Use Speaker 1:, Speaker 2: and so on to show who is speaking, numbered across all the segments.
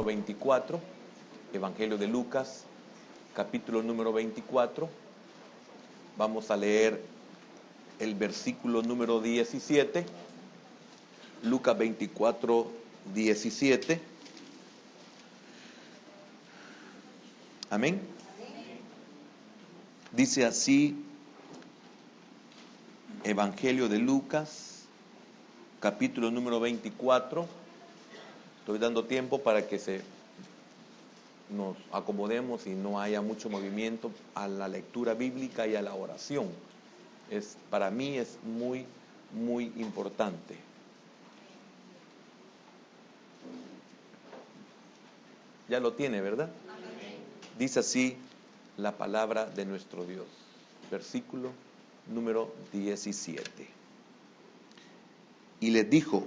Speaker 1: 24, Evangelio de Lucas, capítulo número 24. Vamos a leer el versículo número 17, Lucas 24, 17. Amén. Dice así, Evangelio de Lucas, capítulo número 24. Estoy dando tiempo para que nos acomodemos y no haya mucho movimiento a la lectura bíblica y a la oración. Para mí es muy, muy importante. Ya lo tiene, ¿verdad? Amén. Dice así la palabra de nuestro Dios. Versículo número 17. Y les dijo: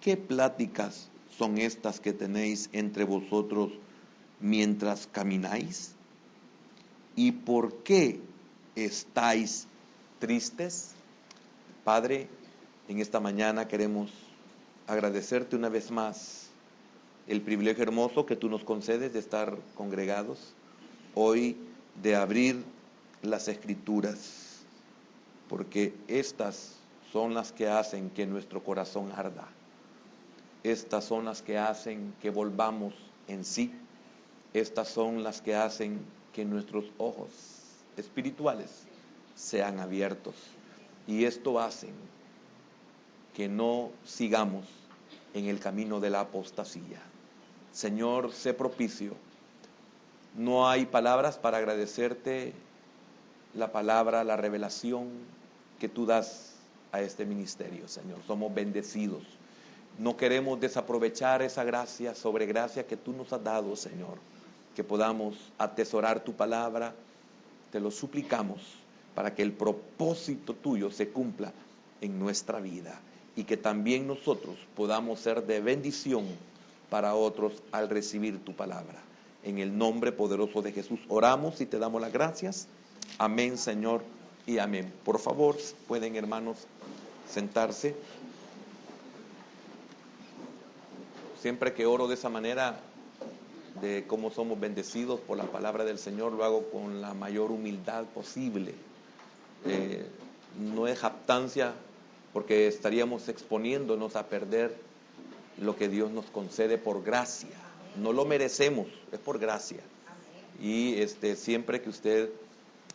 Speaker 1: ¿qué pláticas son estas que tenéis entre vosotros mientras camináis? ¿Y por qué estáis tristes? Padre, en esta mañana queremos agradecerte una vez más el privilegio hermoso que tú nos concedes de estar congregados hoy, de abrir las Escrituras, porque estas son las que hacen que nuestro corazón arda. Estas son las que hacen que volvamos en sí. Estas son las que hacen que nuestros ojos espirituales sean abiertos. Y esto hace que no sigamos en el camino de la apostasía. Señor, sé propicio. No hay palabras para agradecerte la palabra, la revelación que tú das a este ministerio, Señor. Somos bendecidos. No queremos desaprovechar esa gracia sobre gracia que tú nos has dado, Señor. Que podamos atesorar tu palabra. Te lo suplicamos para que el propósito tuyo se cumpla en nuestra vida. Y que también nosotros podamos ser de bendición para otros al recibir tu palabra. En el nombre poderoso de Jesús oramos y te damos las gracias. Amén, Señor, y amén. Por favor, pueden, hermanos, sentarse. Siempre que oro de esa manera, de cómo somos bendecidos por la palabra del Señor, lo hago con la mayor humildad posible. No es jactancia, porque estaríamos exponiéndonos a perder lo que Dios nos concede por gracia. No lo merecemos, es por gracia. Y siempre que usted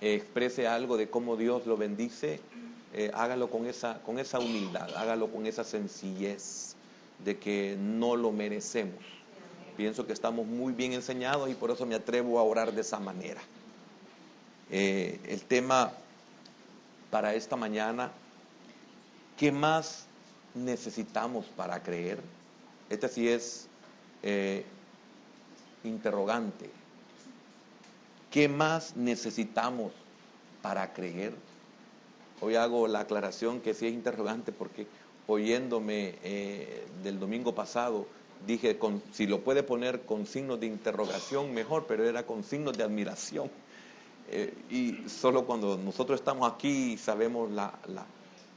Speaker 1: exprese algo de cómo Dios lo bendice, hágalo con esa humildad, hágalo con esa sencillez de que no lo merecemos. Pienso que estamos muy bien enseñados y por eso me atrevo a orar de esa manera. El tema para esta mañana: ¿qué más necesitamos para creer? Este sí es interrogante. ¿Qué más necesitamos para creer? Hoy hago la aclaración que sí es interrogante porque oyéndome del domingo pasado, dije, si lo puede poner con signos de interrogación mejor, pero era con signos de admiración. Y solo cuando nosotros estamos aquí sabemos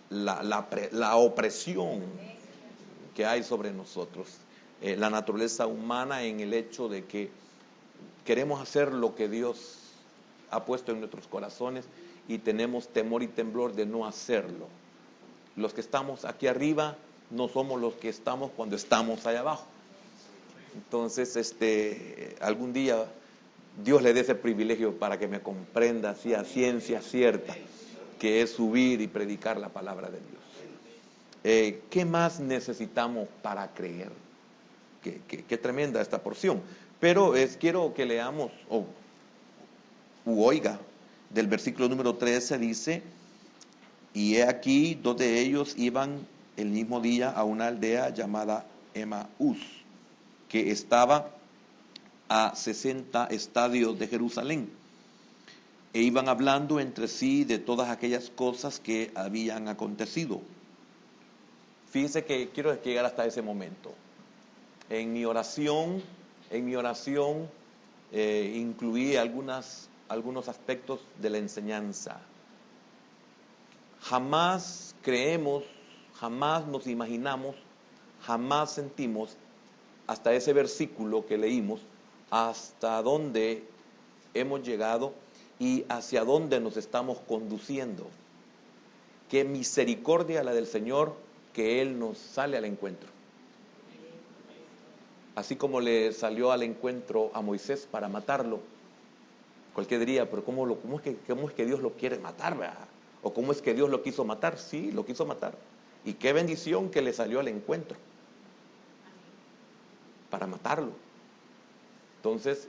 Speaker 1: la opresión que hay sobre nosotros. La naturaleza humana en el hecho de que queremos hacer lo que Dios ha puesto en nuestros corazones y tenemos temor y temblor de no hacerlo. Los que estamos aquí arriba no somos los que estamos cuando estamos allá abajo. Entonces, algún día Dios le dé ese privilegio para que me comprenda así a ciencia cierta, que es subir y predicar la palabra de Dios. ¿Qué más necesitamos para creer? Qué tremenda esta porción. Pero quiero que leamos u oiga del versículo número 13, dice: y he aquí, dos de ellos iban el mismo día a una aldea llamada Emaús, que estaba a 60 estadios de Jerusalén, e iban hablando entre sí de todas aquellas cosas que habían acontecido. Fíjese que quiero llegar hasta ese momento. En mi oración incluí algunos aspectos de la enseñanza. Jamás creemos, jamás nos imaginamos, jamás sentimos hasta ese versículo que leímos, hasta dónde hemos llegado y hacia dónde nos estamos conduciendo. Qué misericordia la del Señor, que Él nos sale al encuentro. Así como le salió al encuentro a Moisés para matarlo. Cualquiera diría, pero ¿cómo es que Dios lo quiere matar, ¿verdad? ¿O cómo es que Dios lo quiso matar? Sí, lo quiso matar. Y qué bendición que le salió al encuentro para matarlo. Entonces,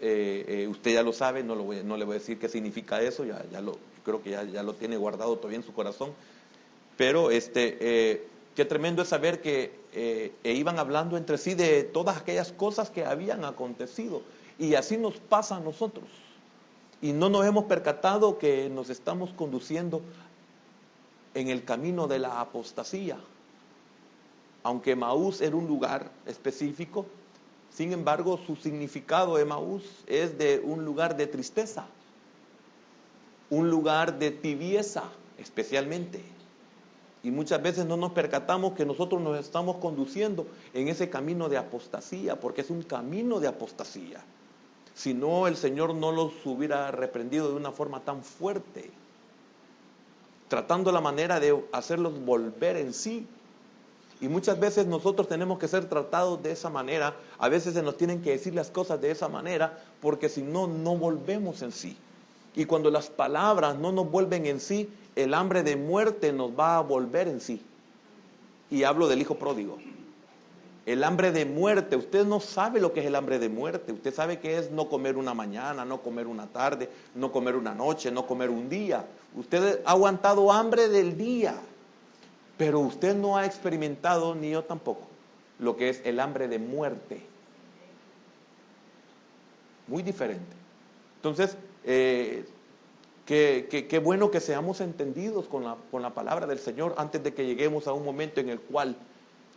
Speaker 1: usted ya lo sabe, no le voy a decir qué significa eso, creo que ya lo tiene guardado todavía en su corazón. Pero qué tremendo es saber que iban hablando entre sí de todas aquellas cosas que habían acontecido. Y así nos pasa a nosotros. Y no nos hemos percatado que nos estamos conduciendo en el camino de la apostasía. Aunque Emaús era un lugar específico, sin embargo, su significado, Emaús, es de un lugar de tristeza, un lugar de tibieza, especialmente. Y muchas veces no nos percatamos que nosotros nos estamos conduciendo en ese camino de apostasía, porque es un camino de apostasía. Si no, el Señor no los hubiera reprendido de una forma tan fuerte, tratando la manera de hacerlos volver en sí. Y muchas veces nosotros tenemos que ser tratados de esa manera. A veces se nos tienen que decir las cosas de esa manera, porque si no, no volvemos en sí. Y cuando las palabras no nos vuelven en sí, el hambre de muerte nos va a volver en sí. Y hablo del hijo pródigo. El hambre de muerte, usted no sabe lo que es el hambre de muerte. Usted sabe que es no comer una mañana, no comer una tarde, no comer una noche, no comer un día. Usted ha aguantado hambre del día, pero usted no ha experimentado, ni yo tampoco, lo que es el hambre de muerte. Muy diferente. Entonces, qué bueno que seamos entendidos con la palabra del Señor antes de que lleguemos a un momento en el cual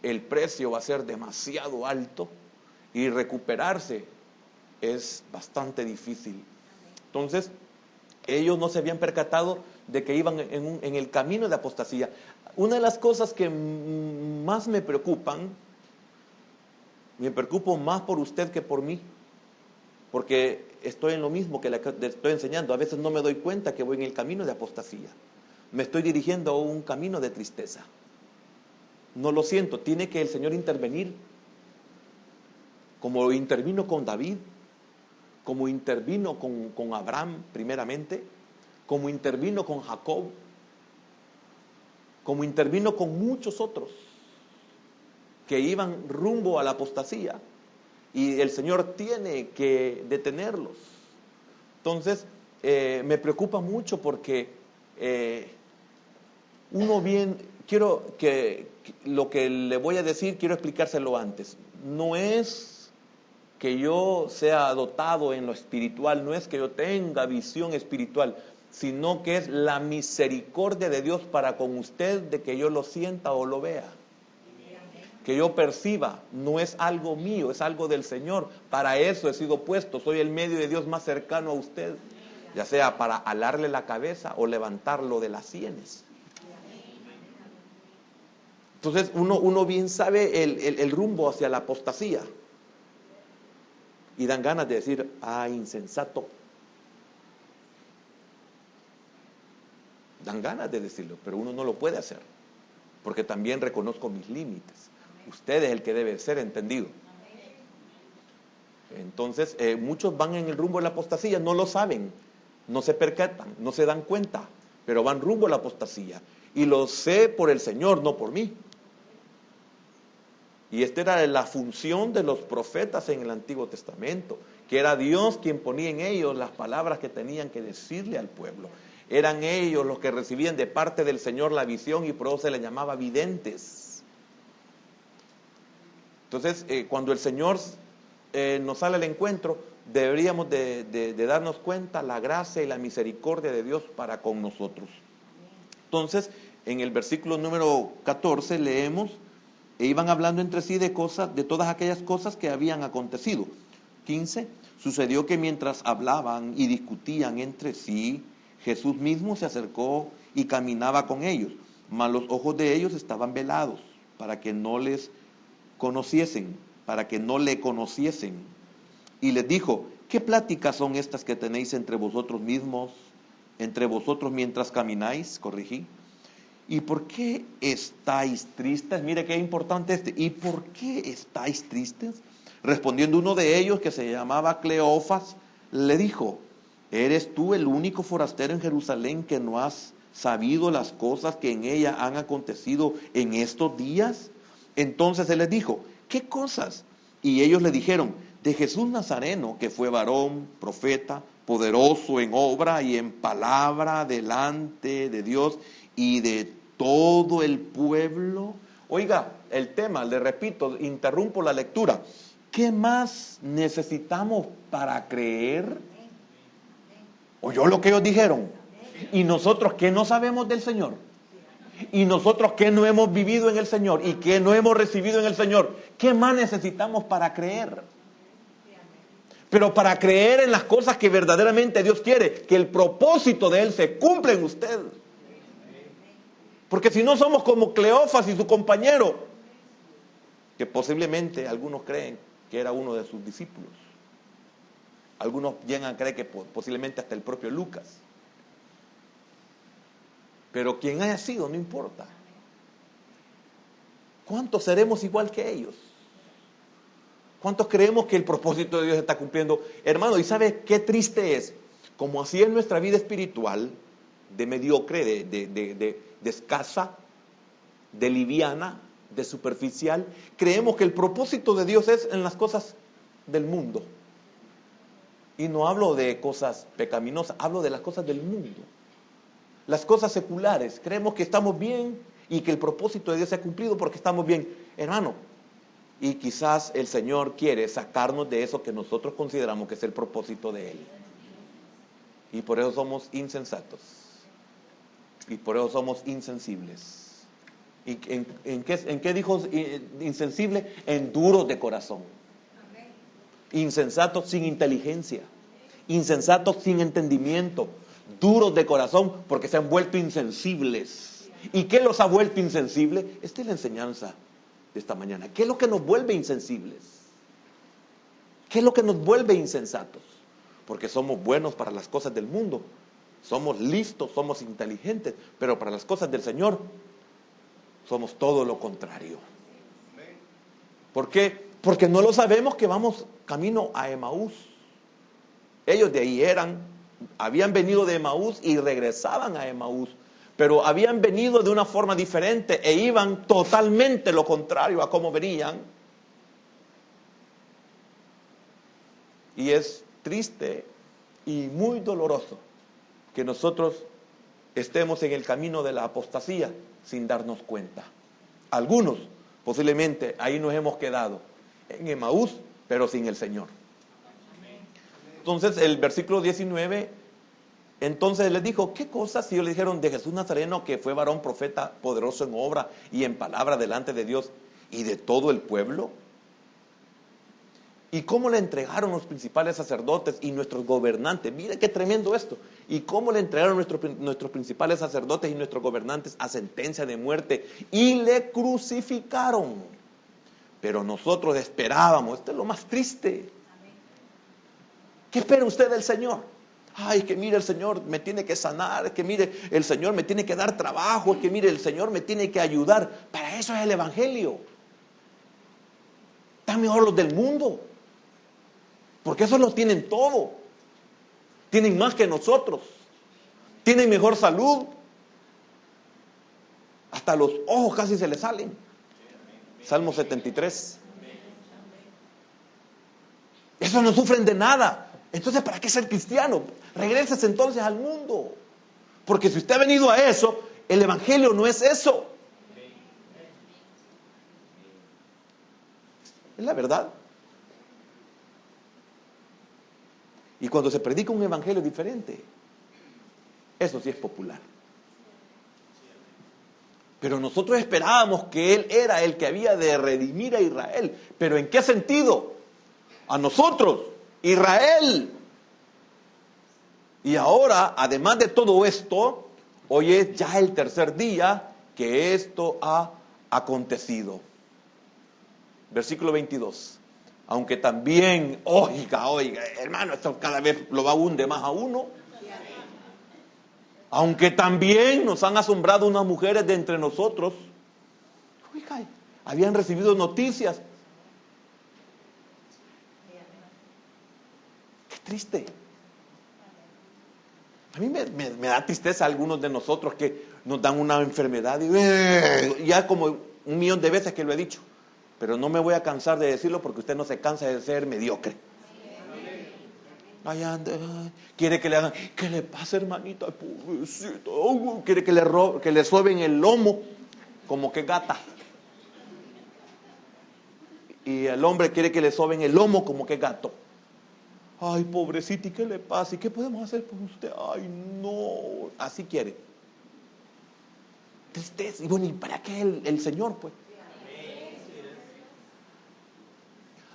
Speaker 1: el precio va a ser demasiado alto y recuperarse es bastante difícil. Entonces, ellos no se habían percatado de que iban en el camino de apostasía. Una de las cosas que más me preocupo más por usted que por mí, porque estoy en lo mismo que le estoy enseñando. A veces no me doy cuenta que voy en el camino de apostasía. Me estoy dirigiendo a un camino de tristeza. No lo siento, tiene que el Señor intervenir, como intervino con David, como intervino con Abraham primeramente, como intervino con Jacob, como intervino con muchos otros que iban rumbo a la apostasía, y el Señor tiene que detenerlos. Entonces, me preocupa mucho porque quiero que lo que le voy a decir, quiero explicárselo antes. No es que yo sea dotado en lo espiritual, no es que yo tenga visión espiritual, sino que es la misericordia de Dios para con usted, de que yo lo sienta o lo vea, que yo perciba. No es algo mío, es algo del Señor. Para eso he sido puesto, soy el medio de Dios más cercano a usted, ya sea para alarle la cabeza o levantarlo de las sienes. Entonces uno bien sabe el rumbo hacia la apostasía, y dan ganas de decir, insensato. Dan ganas de decirlo, pero uno no lo puede hacer, porque también reconozco mis límites. Usted es el que debe ser entendido. Entonces, muchos van en el rumbo de la apostasía, no lo saben, no se percatan, no se dan cuenta, pero van rumbo a la apostasía. Y lo sé por el Señor, no por mí. Y esta era la función de los profetas en el Antiguo Testamento, que era Dios quien ponía en ellos las palabras que tenían que decirle al pueblo. Eran ellos los que recibían de parte del Señor la visión, y por eso se les llamaba videntes. Entonces, cuando el Señor nos sale al encuentro, deberíamos de darnos cuenta la gracia y la misericordia de Dios para con nosotros. Entonces, en el versículo número 14 leemos: e iban hablando entre sí de todas aquellas cosas que habían acontecido. 15, sucedió que mientras hablaban y discutían entre sí, Jesús mismo se acercó y caminaba con ellos, mas los ojos de ellos estaban velados, para que no les conociesen. para que no le conociesen. Y les dijo: ¿qué pláticas son estas que tenéis entre vosotros mismos, entre vosotros mientras camináis? Corregí. ¿Y por qué estáis tristes? Mire qué importante este. ¿Y por qué estáis tristes? Respondiendo uno de ellos, que se llamaba Cleofas, le dijo: ¿eres tú el único forastero en Jerusalén que no has sabido las cosas que en ella han acontecido en estos días? Entonces él les dijo: ¿qué cosas? Y ellos le dijeron: de Jesús Nazareno, que fue varón, profeta, poderoso en obra y en palabra delante de Dios y de todo el pueblo. Oiga, el tema, le repito, interrumpo la lectura. ¿Qué más necesitamos para creer? ¿Oyó lo que ellos dijeron? ¿Y nosotros qué no sabemos del Señor? ¿Y nosotros qué no hemos vivido en el Señor? ¿Y qué no hemos recibido en el Señor? ¿Qué más necesitamos para creer? Pero para creer en las cosas que verdaderamente Dios quiere, que el propósito de Él se cumpla en usted. Porque si no somos como Cleofas y su compañero, que posiblemente algunos creen que era uno de sus discípulos. Algunos llegan a creer que posiblemente hasta el propio Lucas. Pero quien haya sido, no importa. ¿Cuántos seremos igual que ellos? ¿Cuántos creemos que el propósito de Dios está cumpliendo? Hermano, ¿y sabe qué triste es? Como así es nuestra vida espiritual, de mediocre, de escasa, de liviana, de superficial, creemos que el propósito de Dios es en las cosas del mundo. Y no hablo de cosas pecaminosas, hablo de las cosas del mundo. Las cosas seculares. Creemos que estamos bien y que el propósito de Dios se ha cumplido porque estamos bien. Hermano, y quizás el Señor quiere sacarnos de eso que nosotros consideramos que es el propósito de Él. Y por eso somos insensatos. Y por eso somos insensibles. ¿Y en qué dijo insensible? En duros de corazón. Insensatos sin inteligencia. Insensatos sin entendimiento. Duros de corazón porque se han vuelto insensibles. ¿Y qué los ha vuelto insensibles? Esta es la enseñanza de esta mañana. ¿Qué es lo que nos vuelve insensibles? ¿Qué es lo que nos vuelve insensatos? Porque somos buenos para las cosas del mundo. Somos listos, somos inteligentes. Pero para las cosas del Señor somos todo lo contrario. ¿Por qué? Porque no lo sabemos que vamos camino a Emaús. Ellos de ahí habían venido de Emaús y regresaban a Emaús. Pero habían venido de una forma diferente e iban totalmente lo contrario a cómo venían. Y es triste y muy doloroso que nosotros estemos en el camino de la apostasía sin darnos cuenta. Algunos, posiblemente, ahí nos hemos quedado, en Emaús, pero sin el Señor. Entonces, el versículo 19, entonces les dijo: ¿qué cosas? Y ellos le dijeron: de Jesús Nazareno, que fue varón, profeta, poderoso en obra y en palabra delante de Dios y de todo el pueblo. ¿Y cómo le entregaron los principales sacerdotes y nuestros gobernantes? Mire qué tremendo esto. ¿Y cómo le entregaron nuestros principales sacerdotes y nuestros gobernantes a sentencia de muerte? Y le crucificaron. Pero nosotros esperábamos. Esto es lo más triste. ¿Qué espera usted del Señor? Ay, que mire, el Señor me tiene que sanar. Que mire, el Señor me tiene que dar trabajo. Que mire, el Señor me tiene que ayudar. Para eso es el Evangelio. Están mejor los del mundo. Porque esos lo tienen todo. Tienen más que nosotros. Tienen mejor salud. Hasta los ojos casi se les salen. Salmo 73. Esos no sufren de nada. Entonces, ¿para qué ser cristiano? Regreses entonces al mundo. Porque si usted ha venido a eso, el Evangelio no es eso. Es la verdad. Y cuando se predica un evangelio diferente, eso sí es popular. Pero nosotros esperábamos que Él era el que había de redimir a Israel. ¿Pero en qué sentido? A nosotros, Israel. Y ahora, además de todo esto, hoy es ya el tercer día que esto ha acontecido. Versículo 22. Aunque también, oiga, hermano, esto cada vez lo va hunde más a uno. Aunque también nos han asombrado unas mujeres de entre nosotros. Oiga, habían recibido noticias. Qué triste. A mí me da tristeza a algunos de nosotros que nos dan una enfermedad y ya como 1,000,000 de veces que lo he dicho. Pero no me voy a cansar de decirlo porque usted no se cansa de ser mediocre. Allá anda, quiere que le hagan, ¿qué le pasa, hermanita? Pobrecito. Quiere que le soben el lomo como que gata. Y el hombre quiere que le soben el lomo como que gato. Ay, pobrecito, ¿y qué le pasa? ¿Y qué podemos hacer por usted? Ay, no. Así quiere. Tristeza. Y bueno, ¿y para qué el Señor, pues?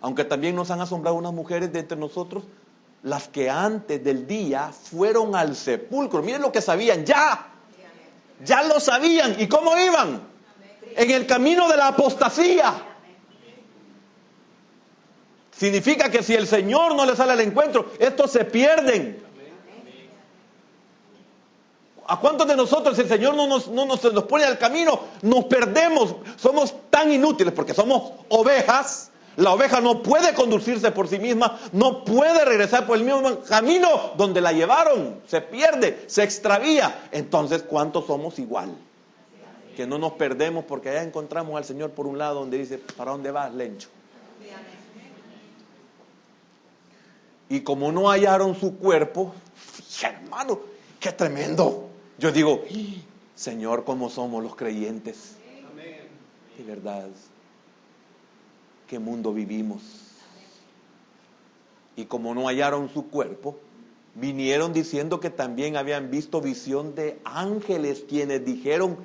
Speaker 1: Aunque también nos han asombrado unas mujeres de entre nosotros, las que antes del día fueron al sepulcro. Miren lo que sabían, ya lo sabían. ¿Y cómo iban? En el camino de la apostasía. Significa que si el Señor no les sale al encuentro, estos se pierden. ¿A cuántos de nosotros, si el Señor no nos pone al camino, nos perdemos? Somos tan inútiles porque somos ovejas. La oveja no puede conducirse por sí misma, no puede regresar por el mismo camino donde la llevaron. Se pierde, se extravía. Entonces, ¿cuántos somos igual? Que no nos perdemos porque allá encontramos al Señor por un lado donde dice, ¿para dónde vas, Lencho? Y como no hallaron su cuerpo, hermano, qué tremendo. Yo digo, Señor, ¿cómo somos los creyentes? De verdad, ¿qué mundo vivimos? Y como no hallaron su cuerpo, vinieron diciendo que también habían visto visión de ángeles, quienes dijeron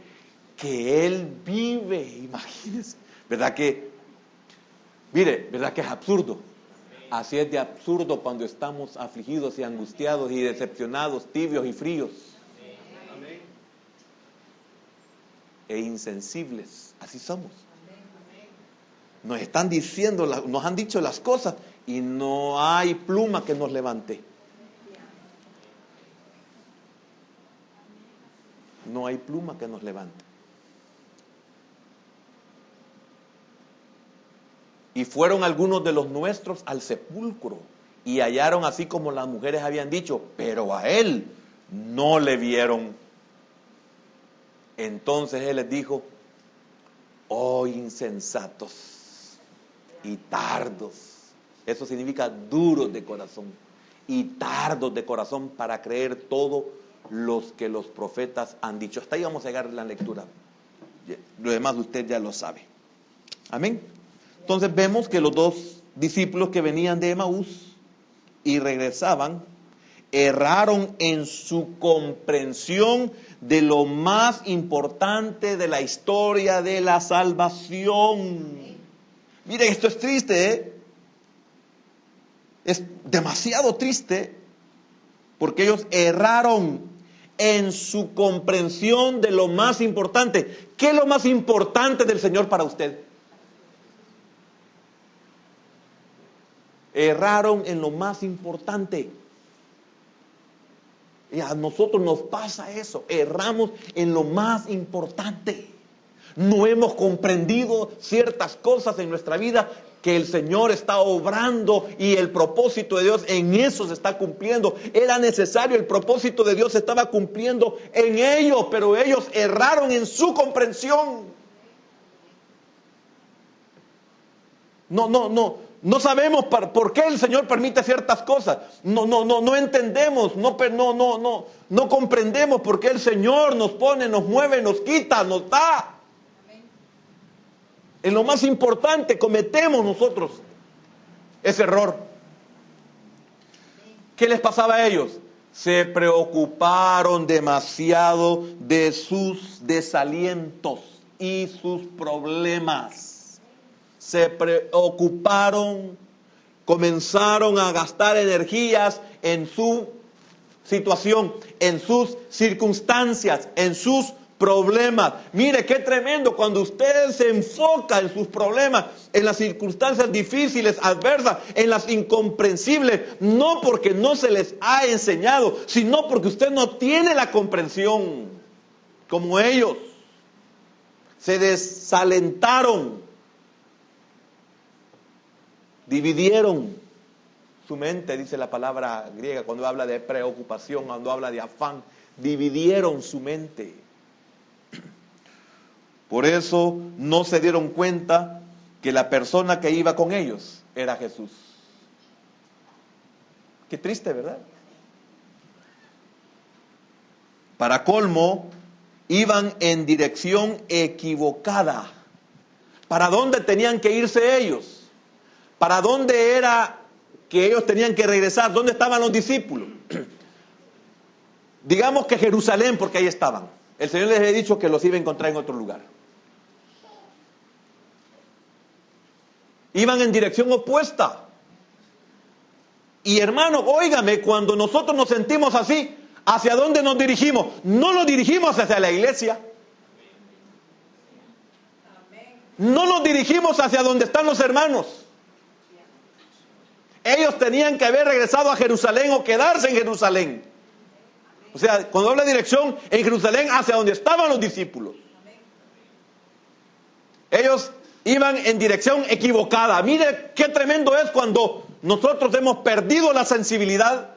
Speaker 1: que Él vive. Imagínense, ¿verdad que? Mire, ¿verdad que es absurdo? Así es de absurdo cuando estamos afligidos y angustiados y decepcionados, tibios y fríos. Amén. E insensibles. Así somos. Nos están diciendo, nos han dicho las cosas y no hay pluma que nos levante. No hay pluma que nos levante. Y fueron algunos de los nuestros al sepulcro y hallaron así como las mujeres habían dicho, pero a él no le vieron. Entonces él les dijo, oh insensatos y tardos. Eso significa duros de corazón y tardos de corazón para creer todo los que los profetas han dicho. Hasta ahí vamos a llegar a la lectura. Lo demás usted ya lo sabe. Amén. Entonces vemos que los dos discípulos que venían de Emaús y regresaban, erraron en su comprensión de lo más importante de la historia de la salvación. Miren, esto es triste, ¿eh? Es demasiado triste, porque ellos erraron en su comprensión de lo más importante. ¿Qué es lo más importante del Señor para usted? Erraron en lo más importante. Y a nosotros nos pasa eso. Erramos en lo más importante. No hemos comprendido ciertas cosas en nuestra vida que el Señor está obrando y el propósito de Dios en eso se está cumpliendo. Era necesario, el propósito de Dios se estaba cumpliendo en ellos, pero ellos erraron en su comprensión. No sabemos por qué el Señor permite ciertas cosas. No entendemos, no comprendemos por qué el Señor nos pone, nos mueve, nos quita, nos da. En lo más importante cometemos nosotros ese error. ¿Qué les pasaba a ellos? Se preocuparon demasiado de sus desalientos y sus problemas. Se preocuparon, comenzaron a gastar energías en su situación, en sus circunstancias, en sus problemas. Mire qué tremendo cuando usted se enfoca en sus problemas, en las circunstancias difíciles, adversas, en las incomprensibles, no porque no se les ha enseñado, sino porque usted no tiene la comprensión como ellos. Se desalentaron, dividieron su mente, dice la palabra griega, cuando habla de preocupación, cuando habla de afán, dividieron su mente. Por eso no se dieron cuenta que la persona que iba con ellos era Jesús. Qué triste, ¿verdad? Para colmo, iban en dirección equivocada. ¿Para dónde tenían que irse ellos? ¿Para dónde era que ellos tenían que regresar? ¿Dónde estaban los discípulos? Digamos que Jerusalén, porque ahí estaban. El Señor les había dicho que los iba a encontrar en otro lugar. Iban en dirección opuesta. Y hermano, óigame, cuando nosotros nos sentimos así, ¿hacia dónde nos dirigimos? No nos dirigimos hacia la iglesia. No nos dirigimos hacia donde están los hermanos. Ellos tenían que haber regresado a Jerusalén o quedarse en Jerusalén. O sea, cuando habla de dirección, en Jerusalén, hacia donde estaban los discípulos. Ellos iban en dirección equivocada. Mire qué tremendo es cuando nosotros hemos perdido la sensibilidad.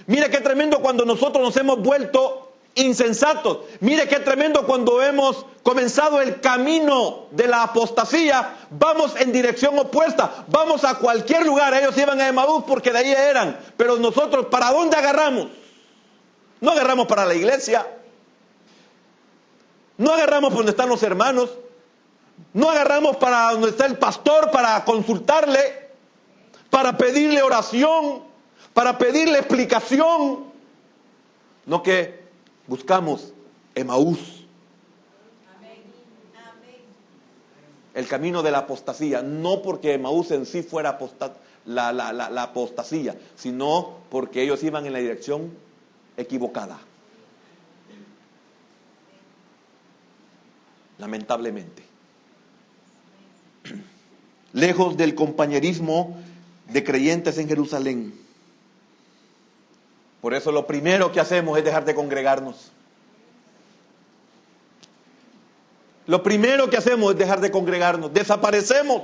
Speaker 1: Mire qué tremendo cuando nosotros nos hemos vuelto insensatos. Mire qué tremendo cuando hemos comenzado el camino de la apostasía. Vamos en dirección opuesta. Vamos a cualquier lugar. Ellos iban a Emaús porque de ahí eran. Pero nosotros, ¿para dónde agarramos? No agarramos para la iglesia. No agarramos por donde están los hermanos. No agarramos para donde está el pastor para consultarle, para pedirle oración, para pedirle explicación. No, que buscamos Emaús. El camino de la apostasía, no porque Emaús en sí fuera la apostasía, sino porque ellos iban en la dirección equivocada. Lamentablemente. Lejos del compañerismo de creyentes en Jerusalén. Por eso lo primero que hacemos es dejar de congregarnos. Lo primero que hacemos es dejar de congregarnos. Desaparecemos.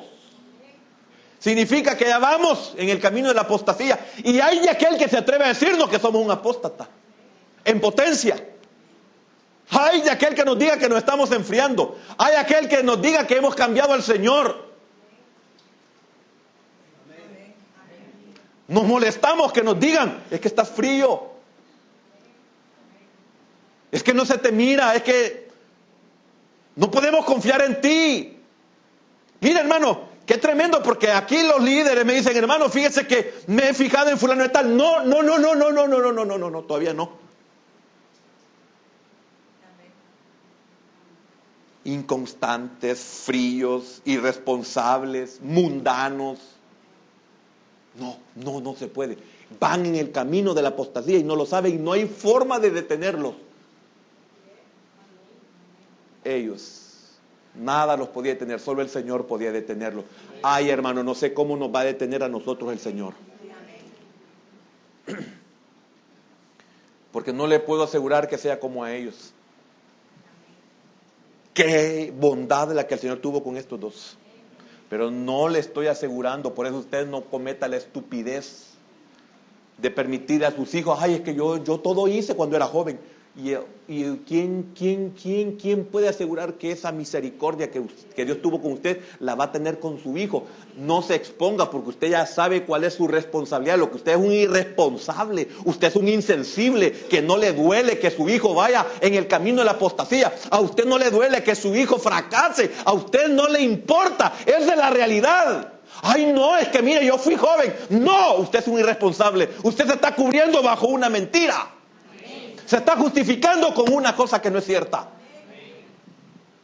Speaker 1: Significa que ya vamos en el camino de la apostasía. Y hay de aquel que se atreve a decirnos que somos un apóstata. En potencia. Hay de aquel que nos diga que nos estamos enfriando. Hay aquel que nos diga que hemos cambiado al Señor. Nos molestamos que nos digan, es que estás frío. Es que no se te mira, es que no podemos confiar en ti. Mira, hermano, qué tremendo, porque aquí los líderes me dicen, hermano, fíjese que me he fijado en fulano de tal. No, todavía no. Inconstantes, fríos, irresponsables, mundanos. No se puede. Van en el camino de la apostasía y no lo saben y no hay forma de detenerlos. Ellos, nada los podía detener, solo el Señor podía detenerlos. Ay, hermano, no sé cómo nos va a detener a nosotros el Señor. Porque no le puedo asegurar que sea como a ellos. Qué bondad la que el Señor tuvo con estos dos. Pero no le estoy asegurando, por eso usted no cometa la estupidez de permitir a sus hijos, ay, es que yo todo hice cuando era joven. ¿Y quién puede asegurar que esa misericordia que Dios tuvo con usted la va a tener con su hijo? No se exponga, porque usted ya sabe cuál es su responsabilidad. Lo que usted es un irresponsable, usted es un insensible, que no le duele que su hijo vaya en el camino de la apostasía. A usted no le duele que su hijo fracase, a usted no le importa, esa es la realidad. Ay, no, es que mire, yo fui joven. No, usted es un irresponsable, usted se está cubriendo bajo una mentira. Se está justificando con una cosa que no es cierta.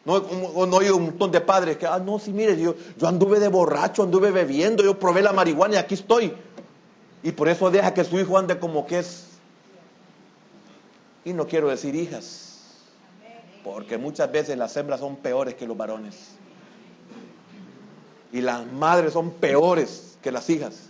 Speaker 1: No he oído un montón de padres que, no, sí, mire, yo anduve de borracho, anduve bebiendo, yo probé la marihuana y aquí estoy. Y por eso deja que su hijo ande como que es. Y no quiero decir hijas. Porque muchas veces las hembras son peores que los varones. Y las madres son peores que las hijas.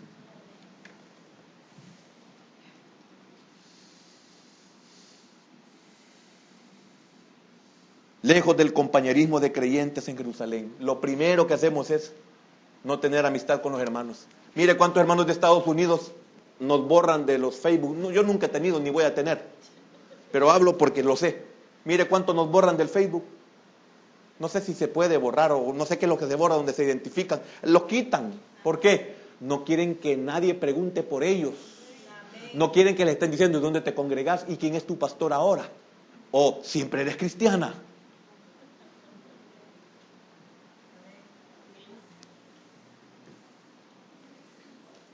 Speaker 1: Lejos del compañerismo de creyentes en Jerusalén, lo primero que hacemos es no tener amistad con los hermanos. Mire cuántos hermanos de Estados Unidos nos borran de los Facebook. No, yo nunca he tenido ni voy a tener, pero hablo porque lo sé. Mire cuántos nos borran del Facebook. No sé si se puede borrar o no sé qué es lo que se borra donde se identifican. Lo quitan. ¿Por qué? No quieren que nadie pregunte por ellos. No quieren que les estén diciendo dónde te congregas y quién es tu pastor ahora. O siempre eres cristiana.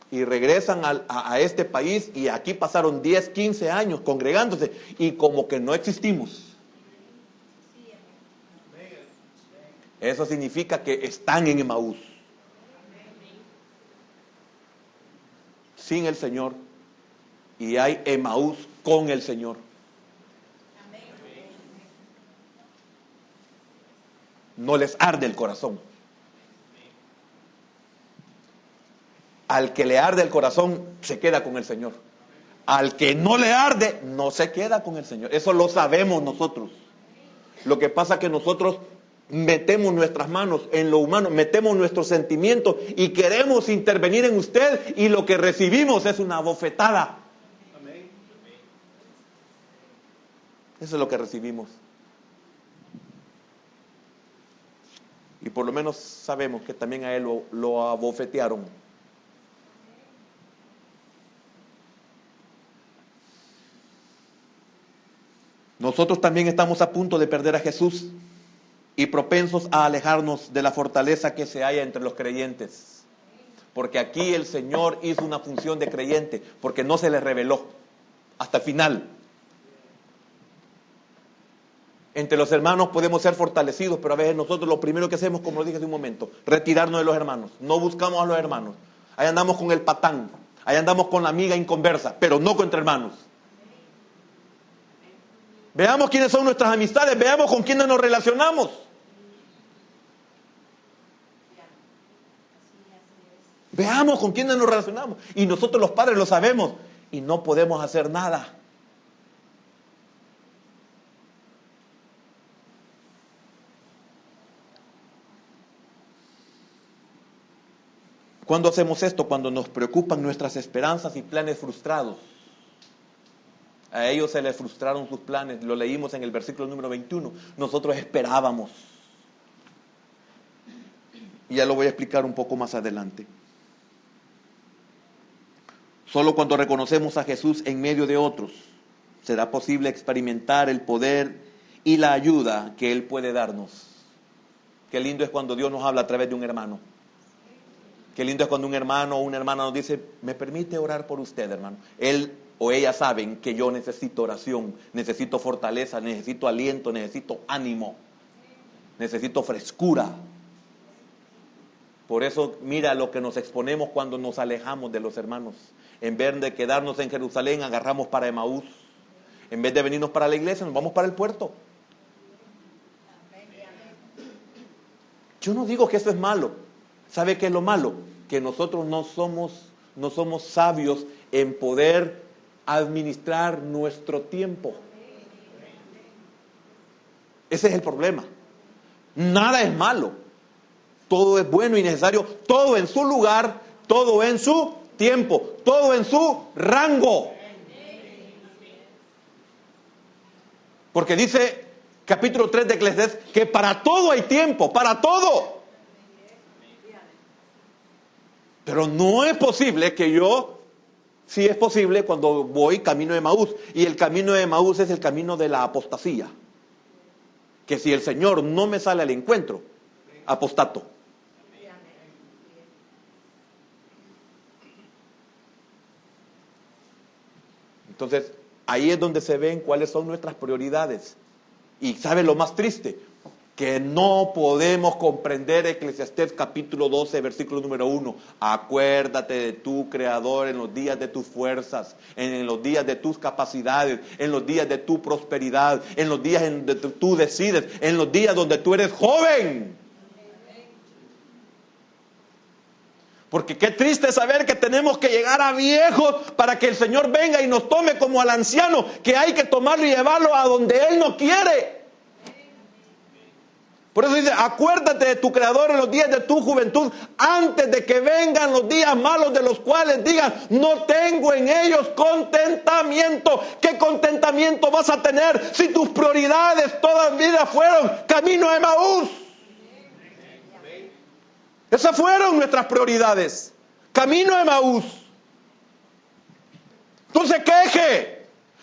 Speaker 1: Y regresan a este país y aquí pasaron 10, 15 años congregándose y como que no existimos. Eso significa que están en Emaús. Sin el Señor. Y hay Emaús con el Señor. No les arde el corazón. Al que le arde el corazón, se queda con el Señor. Al que no le arde, no se queda con el Señor. Eso lo sabemos nosotros. Lo que pasa es que nosotros metemos nuestras manos en lo humano, metemos nuestros sentimientos y queremos intervenir en usted y lo que recibimos es una bofetada. Eso es lo que recibimos. Y por lo menos sabemos que también a él lo abofetearon. Nosotros también estamos a punto de perder a Jesús y propensos a alejarnos de la fortaleza que se halla entre los creyentes. Porque aquí el Señor hizo una función de creyente, porque no se le reveló hasta el final. Entre los hermanos podemos ser fortalecidos, pero a veces nosotros lo primero que hacemos, como lo dije hace un momento, retirarnos de los hermanos. No buscamos a los hermanos. Ahí andamos con el patán, ahí andamos con la amiga inconversa, pero no contra hermanos. Veamos quiénes son nuestras amistades, veamos con quiénes nos relacionamos. Veamos con quiénes nos relacionamos. Y nosotros los padres lo sabemos y no podemos hacer nada. ¿Cuándo hacemos esto? Cuando nos preocupan nuestras esperanzas y planes frustrados. A ellos se les frustraron sus planes, lo leímos en el versículo número 21. Nosotros esperábamos. Y ya lo voy a explicar un poco más adelante. Solo cuando reconocemos a Jesús en medio de otros, será posible experimentar el poder y la ayuda que Él puede darnos. Qué lindo es cuando Dios nos habla a través de un hermano. Qué lindo es cuando un hermano o una hermana nos dice, ¿me permite orar por usted, hermano? Él o ella saben que yo necesito oración, necesito fortaleza, necesito aliento, necesito ánimo, necesito frescura. Por eso mira lo que nos exponemos cuando nos alejamos de los hermanos. En vez de quedarnos en Jerusalén, agarramos para Emaús. En vez de venirnos para la iglesia, nos vamos para el puerto. Yo no digo que eso es malo. ¿Sabe qué es lo malo? Que nosotros no somos sabios en poder administrar nuestro tiempo. Ese es el problema. Nada es malo. Todo es bueno y necesario. Todo en su lugar, todo en su tiempo, todo en su rango. Porque dice capítulo 3 de Eclesiastés que para todo hay tiempo, para todo. Pero no es posible que yo, sí es posible cuando voy camino de Emaús. Y el camino de Emaús es el camino de la apostasía. Que si el Señor no me sale al encuentro, apostato. Entonces, ahí es donde se ven cuáles son nuestras prioridades. Y ¿sabe lo más triste? que no podemos comprender. Eclesiastés capítulo 12, versículo número 1. Acuérdate de tu Creador en los días de tus fuerzas, en los días de tus capacidades, en los días de tu prosperidad, en los días en donde tú decides, en los días donde tú eres joven. Porque qué triste saber que tenemos que llegar a viejos para que el Señor venga y nos tome como al anciano, que hay que tomarlo y llevarlo a donde Él no quiere. Por eso dice, acuérdate de tu Creador en los días de tu juventud, antes de que vengan los días malos, de los cuales digan, no tengo en ellos contentamiento. ¿Qué contentamiento vas a tener si tus prioridades toda la vida fueron camino a Emaús? Esas fueron nuestras prioridades. Camino a Emaús. No se queje.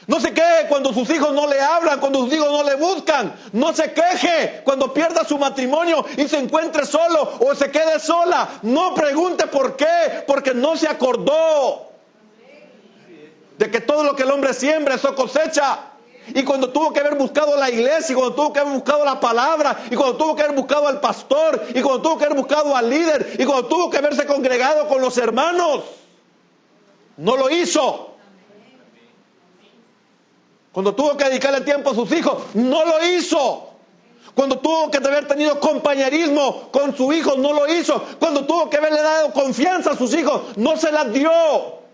Speaker 1: No se queje cuando sus hijos no le hablan, cuando sus hijos no le buscan. No se queje cuando pierda su matrimonio y se encuentre solo o se quede sola. No pregunte por qué, porque no se acordó de que todo lo que el hombre siembra, eso cosecha. Y cuando tuvo que haber buscado la iglesia, y cuando tuvo que haber buscado la palabra, y cuando tuvo que haber buscado al pastor, y cuando tuvo que haber buscado al líder, y cuando tuvo que haberse congregado con los hermanos, no lo hizo. Cuando tuvo que dedicarle tiempo a sus hijos, no lo hizo. Cuando tuvo que haber tenido compañerismo con su hijo, no lo hizo. Cuando tuvo que haberle dado confianza a sus hijos, no se las dio.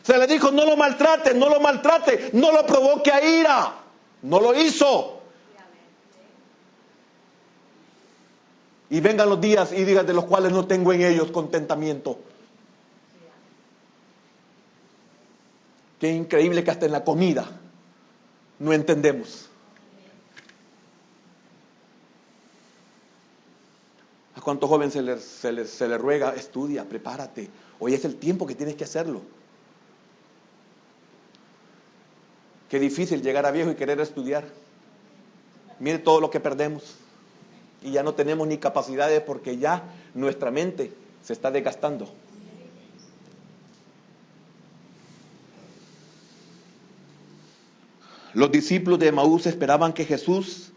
Speaker 1: Se le dijo, no lo maltrate, no lo maltrate, no lo provoque a ira. No lo hizo. Y vengan los días y días de los cuales no tengo en ellos contentamiento. Qué increíble que hasta en la comida no entendemos. ¿A cuánto joven se le ruega? Estudia, prepárate. Hoy es el tiempo que tienes que hacerlo. Qué difícil llegar a viejo y querer estudiar. Mire todo lo que perdemos. Y ya no tenemos ni capacidades porque ya nuestra mente se está desgastando. Los discípulos de Emaús esperaban que Jesús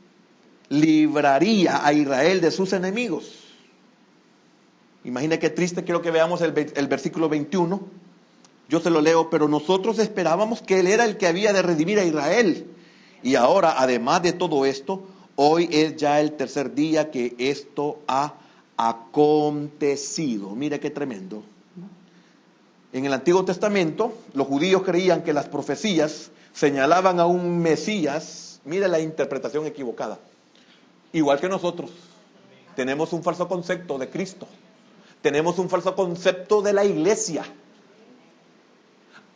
Speaker 1: libraría a Israel de sus enemigos. Imagina qué triste. Quiero que veamos el versículo 21. Yo se lo leo, pero nosotros esperábamos que Él era el que había de redimir a Israel. Y ahora, además de todo esto, hoy es ya el tercer día que esto ha acontecido. Mira qué tremendo. En el Antiguo Testamento, los judíos creían que las profecías señalaban a un Mesías. Mira la interpretación equivocada. Igual que nosotros. Tenemos un falso concepto de Cristo. Tenemos un falso concepto de la iglesia.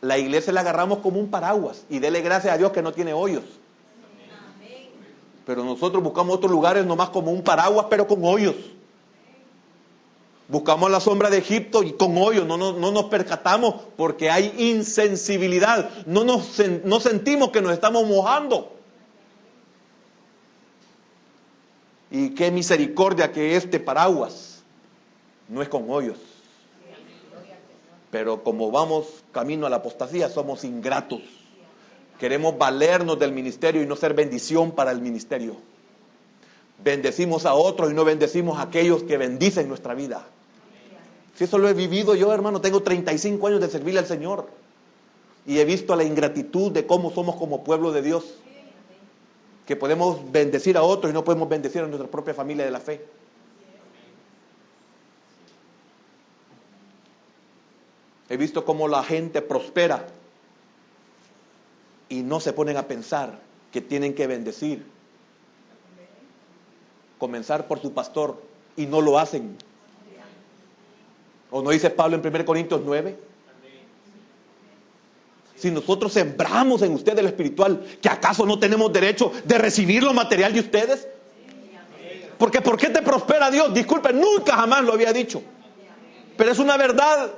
Speaker 1: La iglesia la agarramos como un paraguas y dele gracias a Dios que no tiene hoyos. Pero nosotros buscamos otros lugares nomás como un paraguas, pero con hoyos. Buscamos la sombra de Egipto y con hoyos. No nos percatamos porque hay insensibilidad. No sentimos que nos estamos mojando. Y qué misericordia que este paraguas no es con hoyos. Pero como vamos camino a la apostasía, somos ingratos. Queremos valernos del ministerio y no ser bendición para el ministerio. Bendecimos a otros y no bendecimos a aquellos que bendicen nuestra vida. Si eso lo he vivido yo, hermano, tengo 35 años de servirle al Señor. Y he visto la ingratitud de cómo somos como pueblo de Dios. Que podemos bendecir a otros y no podemos bendecir a nuestra propia familia de la fe. He visto cómo la gente prospera y no se ponen a pensar que tienen que bendecir. Comenzar por su pastor y no lo hacen. ¿O no dice Pablo en 1 Corintios 9? Si nosotros sembramos en ustedes lo espiritual, ¿que acaso no tenemos derecho de recibir lo material de ustedes? Porque ¿por qué te prospera Dios? Disculpe, nunca jamás lo había dicho. Pero es una verdad.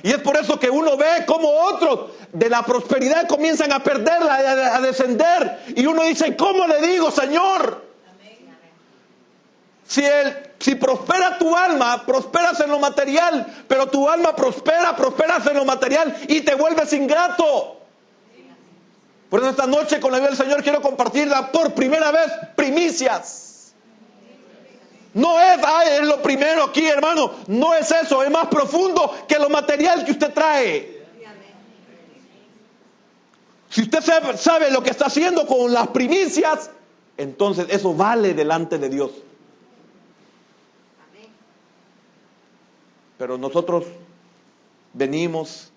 Speaker 1: Y es por eso que uno ve como otros de la prosperidad comienzan a perderla, a descender. Y uno dice, ¿cómo le digo, Señor? Si prospera tu alma, prosperas en lo material. Pero tu alma prosperas en lo material y te vuelves ingrato. Por eso esta noche con la vida del Señor quiero compartirla por primera vez, primicias. No es, ay, es lo primero aquí, hermano. No es eso, es más profundo que lo material que usted trae. Si usted sabe lo que está haciendo con las primicias, entonces eso vale delante de Dios. Pero nosotros venimos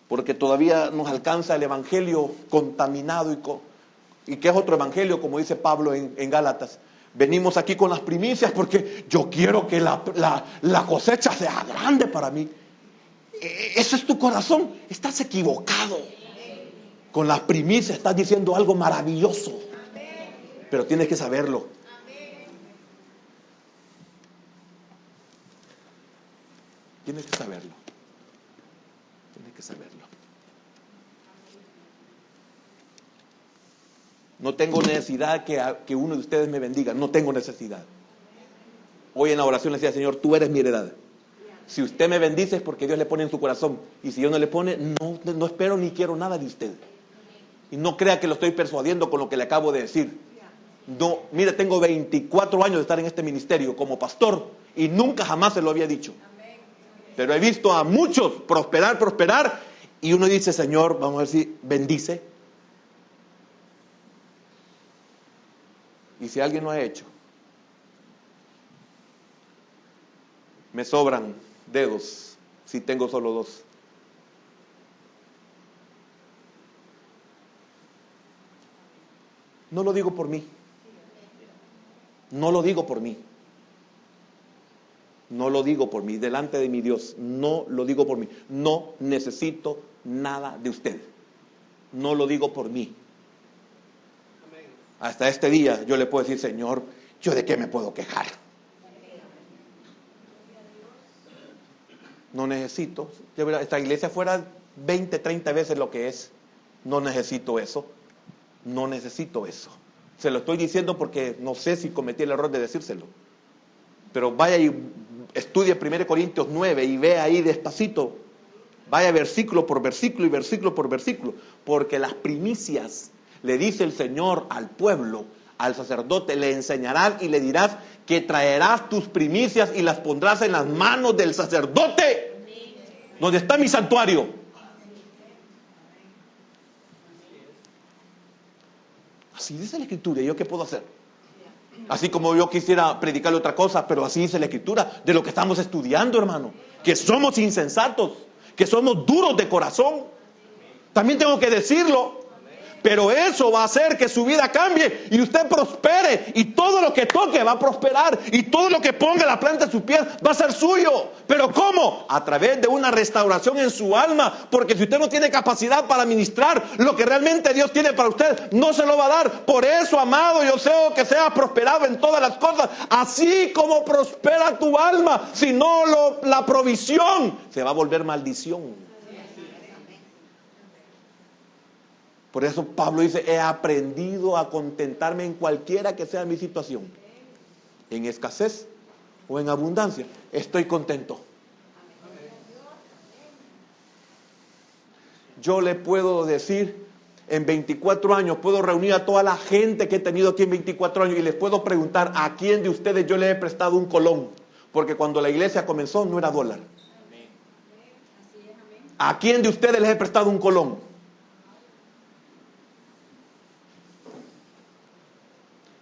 Speaker 1: porque todavía nos alcanza el evangelio contaminado y que es otro evangelio, como dice Pablo en Gálatas. Venimos aquí con las primicias porque yo quiero que la cosecha sea grande para mí. Ese es tu corazón. Estás equivocado. Con las primicias estás diciendo algo maravilloso. Pero tienes que saberlo. Tienes que saberlo. Tienes que saberlo. No tengo necesidad que uno de ustedes me bendiga. No tengo necesidad. Hoy en la oración le decía, Señor, tú eres mi heredad. Si usted me bendice es porque Dios le pone en su corazón. Y si Dios no le pone, no espero ni quiero nada de usted. Y no crea que lo estoy persuadiendo con lo que le acabo de decir. No, mire, tengo 24 años de estar en este ministerio como pastor y nunca jamás se lo había dicho. Pero he visto a muchos prosperar y uno dice, Señor, vamos a ver si bendice. Y si alguien lo ha hecho, me sobran dedos si tengo solo 2. No lo digo por mí. No lo digo por mí. No lo digo por mí, delante de mi Dios. No lo digo por mí. No necesito nada de usted. No lo digo por mí. Hasta este día yo le puedo decir, Señor, ¿yo de qué me puedo quejar? No necesito. Esta iglesia fuera 20, 30 veces lo que es. No necesito eso. No necesito eso. Se lo estoy diciendo porque no sé si cometí el error de decírselo. Pero vaya y estudie 1 Corintios 9 y vea ahí despacito. Vaya versículo por versículo y versículo por versículo. Porque las primicias, le dice el Señor al pueblo, al sacerdote, le enseñarás y le dirás que traerás tus primicias y las pondrás en las manos del sacerdote. ¿Dónde está mi santuario? Así dice la Escritura. ¿Y yo qué puedo hacer? Así como yo quisiera predicarle otra cosa, pero así dice la Escritura de lo que estamos estudiando, hermano. Que somos insensatos, que somos duros de corazón. También tengo que decirlo. Pero eso va a hacer que su vida cambie y usted prospere. Y todo lo que toque va a prosperar. Y todo lo que ponga la planta de sus pies va a ser suyo. ¿Pero cómo? A través de una restauración en su alma. Porque si usted no tiene capacidad para ministrar lo que realmente Dios tiene para usted, no se lo va a dar. Por eso, amado, yo deseo que seas prosperado en todas las cosas. Así como prospera tu alma. Si no, la provisión se va a volver maldición. Por eso Pablo dice, he aprendido a contentarme en cualquiera que sea mi situación. En escasez o en abundancia, estoy contento. Yo le puedo decir, en 24 años, puedo reunir a toda la gente que he tenido aquí en 24 años y les puedo preguntar a quién de ustedes yo le he prestado un colón. Porque cuando la iglesia comenzó no era dólar. ¿A quién de ustedes les he prestado un colón?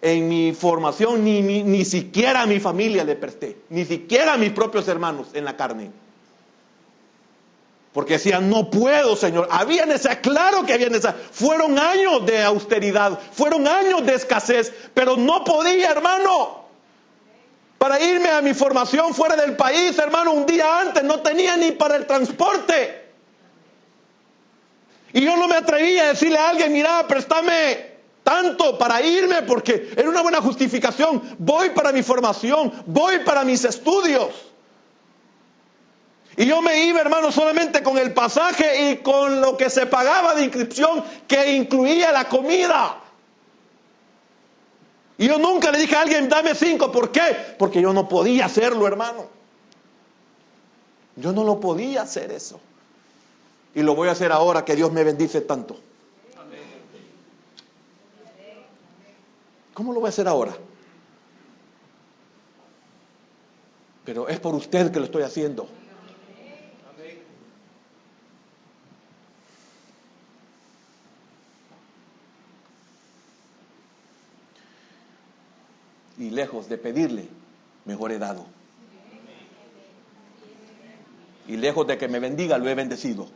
Speaker 1: En mi formación ni siquiera a mi familia le presté, ni siquiera a mis propios hermanos en la carne. Porque decían, no puedo, Señor. Había necesidad, claro que había necesidad. Fueron años de austeridad, fueron años de escasez, pero no podía, hermano. Para irme a mi formación fuera del país, hermano, un día antes no tenía ni para el transporte. Y yo no me atrevía a decirle a alguien, mira, préstame tanto para irme, porque era una buena justificación. Voy para mi formación, voy para mis estudios. Y yo me iba, hermano, solamente con el pasaje y con lo que se pagaba de inscripción, que incluía la comida. Y yo nunca le dije a alguien, dame 5. ¿Por qué? Porque yo no podía hacerlo, hermano. Yo no lo podía hacer eso. Y lo voy a hacer ahora que Dios me bendice tanto. ¿Cómo lo voy a hacer ahora?
Speaker 2: pero es por usted que lo estoy haciendo. Y lejos de pedirle, mejor he dado. Y lejos de que me bendiga, lo he bendecido.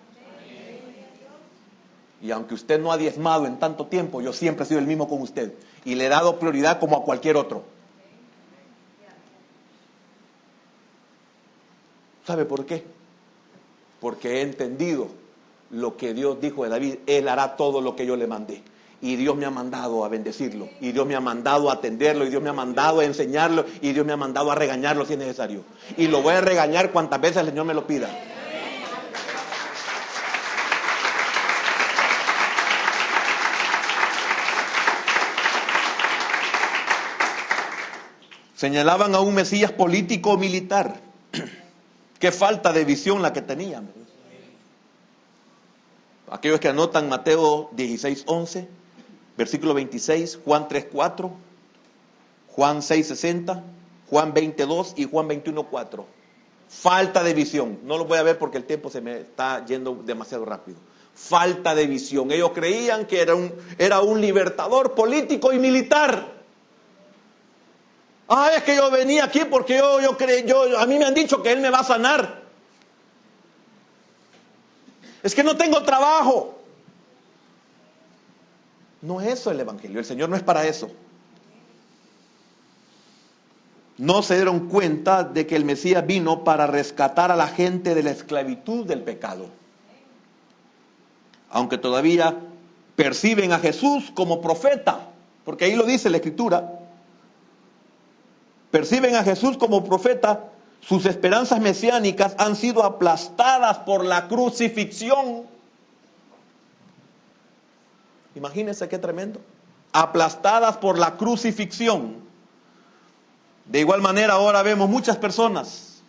Speaker 2: Y aunque usted no ha diezmado en tanto tiempo, yo siempre he sido el mismo con usted. Y le he dado prioridad como a cualquier otro. ¿Sabe por qué? Porque he entendido lo que Dios dijo de David. Él hará todo lo que yo le mandé. Y Dios me ha mandado a bendecirlo. Y Dios me ha mandado a atenderlo. Y Dios me ha mandado a enseñarlo. Y Dios me ha mandado a regañarlo si es necesario. Y lo voy a regañar cuantas veces el Señor me lo pida. Señalaban a un Mesías político militar. Qué falta de visión la que tenían. Aquellos que anotan Mateo 16:11, versículo 26, Juan 3:4, Juan 6:60, Juan 20:2 y Juan 21:4. Falta de visión. No lo voy a ver porque el tiempo se me está yendo demasiado rápido. Falta de visión. Ellos creían que era un libertador político y militar. Es que yo venía aquí porque a mí me han dicho que Él me va a sanar. Es que no tengo trabajo. No es eso el Evangelio. El Señor no es para eso. No se dieron cuenta de que el Mesías vino para rescatar a la gente de la esclavitud del pecado. Aunque todavía perciben a Jesús como profeta, porque ahí lo dice la Escritura. Perciben a Jesús como profeta, sus esperanzas mesiánicas han sido aplastadas por la crucifixión. Imagínense qué tremendo. Aplastadas por la crucifixión. De igual manera ahora vemos muchas personas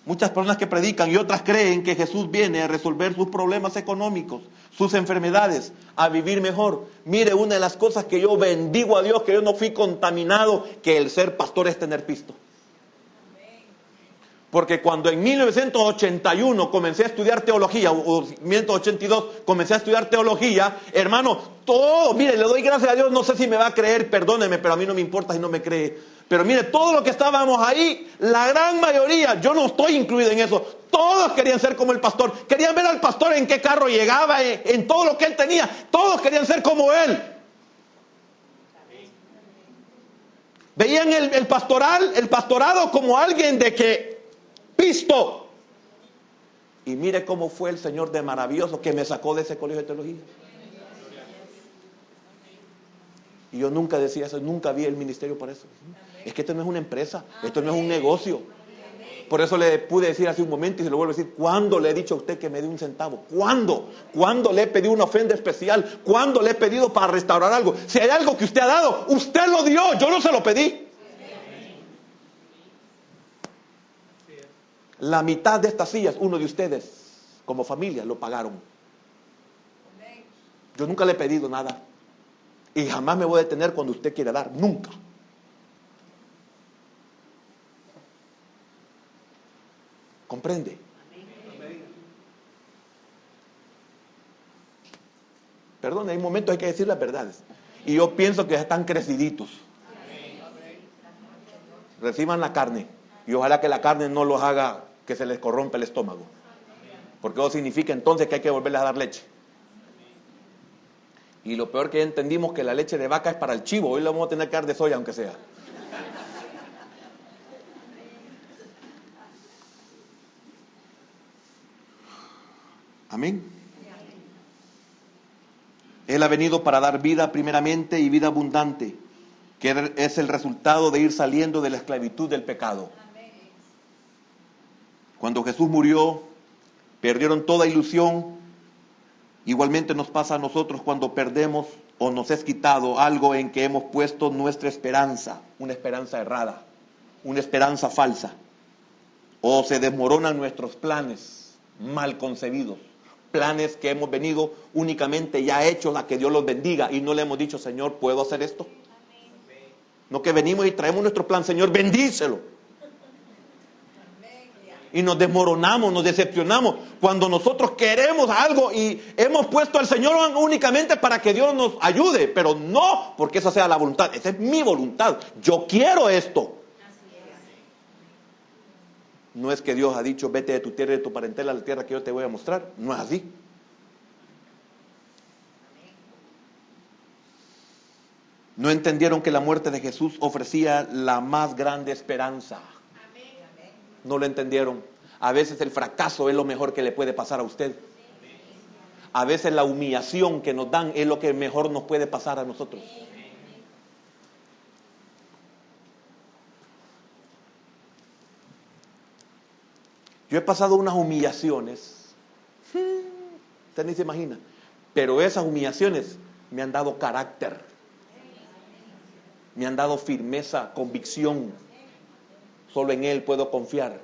Speaker 2: muchas personas que predican y otras creen que Jesús viene a resolver sus problemas económicos, sus enfermedades, a vivir mejor. Mire, una de las cosas que yo bendigo a Dios, que yo no fui contaminado, que el ser pastor es tener pisto. Porque cuando en 1981 comencé a estudiar teología, o 1982 comencé a estudiar teología, hermano, mire, le doy gracias a Dios, no sé si me va a creer, perdóneme, pero a mí no me importa si no me cree. Pero mire, todo lo que estábamos ahí, la gran mayoría, yo no estoy incluido en eso, todos querían ser como el pastor, querían ver al pastor en qué carro llegaba, en todo lo que él tenía, todos querían ser como él. Veían el pastorado como alguien de que pisto. Y mire cómo fue el Señor de maravilloso que me sacó de ese colegio de teología. Y yo nunca decía eso, nunca vi el ministerio por eso. Es que esto no es una empresa, esto no es un negocio. Por eso le pude decir hace un momento y se lo vuelvo a decir, ¿cuándo le he dicho a usted que me dé un centavo? ¿Cuándo? ¿Cuándo le he pedido una ofrenda especial? ¿Cuándo le he pedido para restaurar algo? Si hay algo que usted ha dado, usted lo dio, yo no se lo pedí. La mitad de estas sillas, uno de ustedes, como familia, lo pagaron. Yo nunca le he pedido nada. Y jamás me voy a detener cuando usted quiera dar. Nunca. ¿Comprende? Perdón, hay momentos hay que decir las verdades. Y yo pienso que están creciditos. Reciban la carne. Y ojalá que la carne no los haga que se les corrompa el estómago. Porque eso significa entonces que hay que volverles a dar leche. Y lo peor que ya entendimos que la leche de vaca es para el chivo. Hoy le vamos a tener que dar de soya aunque sea. Amén. Él ha venido para dar vida primeramente y vida abundante, que es el resultado de ir saliendo de la esclavitud del pecado. Cuando Jesús murió, perdieron toda ilusión. Igualmente nos pasa a nosotros cuando perdemos o nos es quitado algo en que hemos puesto nuestra esperanza, una esperanza errada, una esperanza falsa. O se desmoronan nuestros planes mal concebidos, planes que hemos venido únicamente ya hechos a que Dios los bendiga y no le hemos dicho, Señor, ¿puedo hacer esto? No que venimos y traemos nuestro plan, Señor, bendícelo. Y nos desmoronamos, nos decepcionamos cuando nosotros queremos algo y hemos puesto al Señor únicamente para que Dios nos ayude, pero no porque esa sea la voluntad. Esa es mi voluntad. Yo quiero esto. No es que Dios ha dicho, vete de tu tierra y de tu parentela a la tierra que yo te voy a mostrar. No es así. No entendieron que la muerte de Jesús ofrecía la más grande esperanza. No lo entendieron. A veces el fracaso es lo mejor que le puede pasar a usted. A veces la humillación que nos dan es lo que mejor nos puede pasar a nosotros. Yo he pasado unas humillaciones. Usted ni se imagina. Pero esas humillaciones me han dado carácter. Me han dado firmeza, convicción. Solo en Él puedo confiar.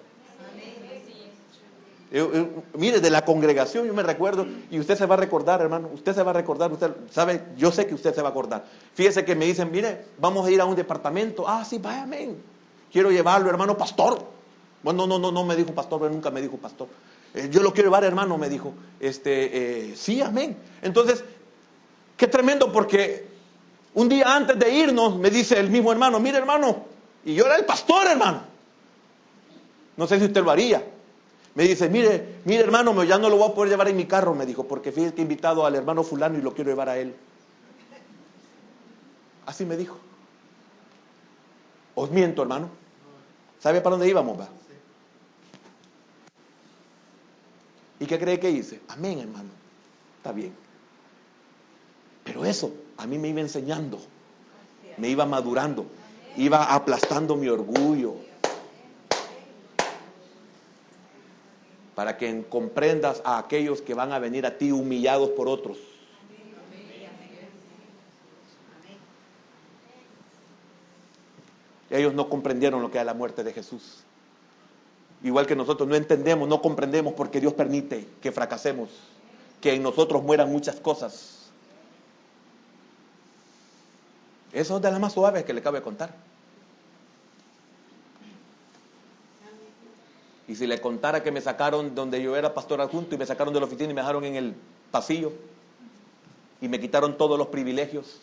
Speaker 2: Mire, de la congregación yo me recuerdo, y usted se va a recordar, hermano, usted se va a recordar, usted sabe, yo sé que usted se va a acordar. Fíjese que me dicen, mire, vamos a ir a un departamento. Ah, sí, vaya, amén. Quiero llevarlo, hermano, pastor. Bueno, no me dijo pastor, pero nunca me dijo pastor. Yo lo quiero llevar, hermano, me dijo. Sí, amén. Entonces, qué tremendo, porque un día antes de irnos me dice el mismo hermano, mire, hermano, y yo era el pastor, hermano. No sé si usted lo haría. Me dice, mire hermano, ya no lo voy a poder llevar en mi carro, me dijo, porque fíjate que he invitado al hermano fulano y lo quiero llevar a él. Así me dijo. Os miento, hermano. ¿Sabe para dónde íbamos, va? ¿Y qué cree que hice? Amén, hermano. Está bien. Pero eso a mí me iba enseñando, me iba madurando, iba aplastando mi orgullo. Para que comprendas a aquellos que van a venir a ti humillados por otros. Ellos no comprendieron lo que es la muerte de Jesús. Igual que nosotros no entendemos, no comprendemos porque Dios permite que fracasemos, que en nosotros mueran muchas cosas. Eso es de las más suaves que le cabe contar. Y si le contara que me sacaron donde yo era pastor adjunto y me sacaron de la oficina y me dejaron en el pasillo y me quitaron todos los privilegios.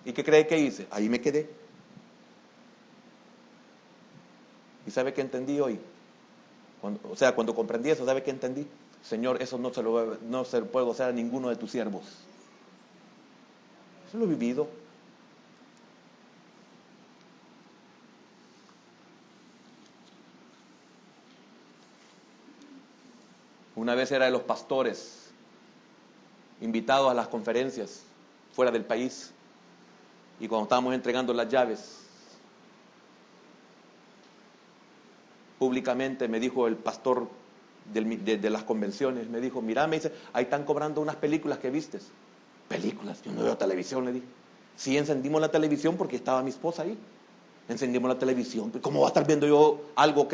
Speaker 2: ¿Y qué cree que hice? Ahí me quedé. ¿Y sabe qué entendí hoy? Cuando comprendí eso, ¿sabe qué entendí? Señor, eso no se lo puedo hacer a ninguno de tus siervos. Eso lo he vivido. Una vez era de los pastores invitados a las conferencias fuera del país, y cuando estábamos entregando las llaves, públicamente me dijo el pastor de las convenciones, me dijo, mira, me dice, ahí están cobrando unas películas que vistes. ¿Películas? Yo no veo televisión, le dije. Sí, encendimos la televisión porque estaba mi esposa ahí. Encendimos la televisión. ¿Cómo va a estar viendo yo algo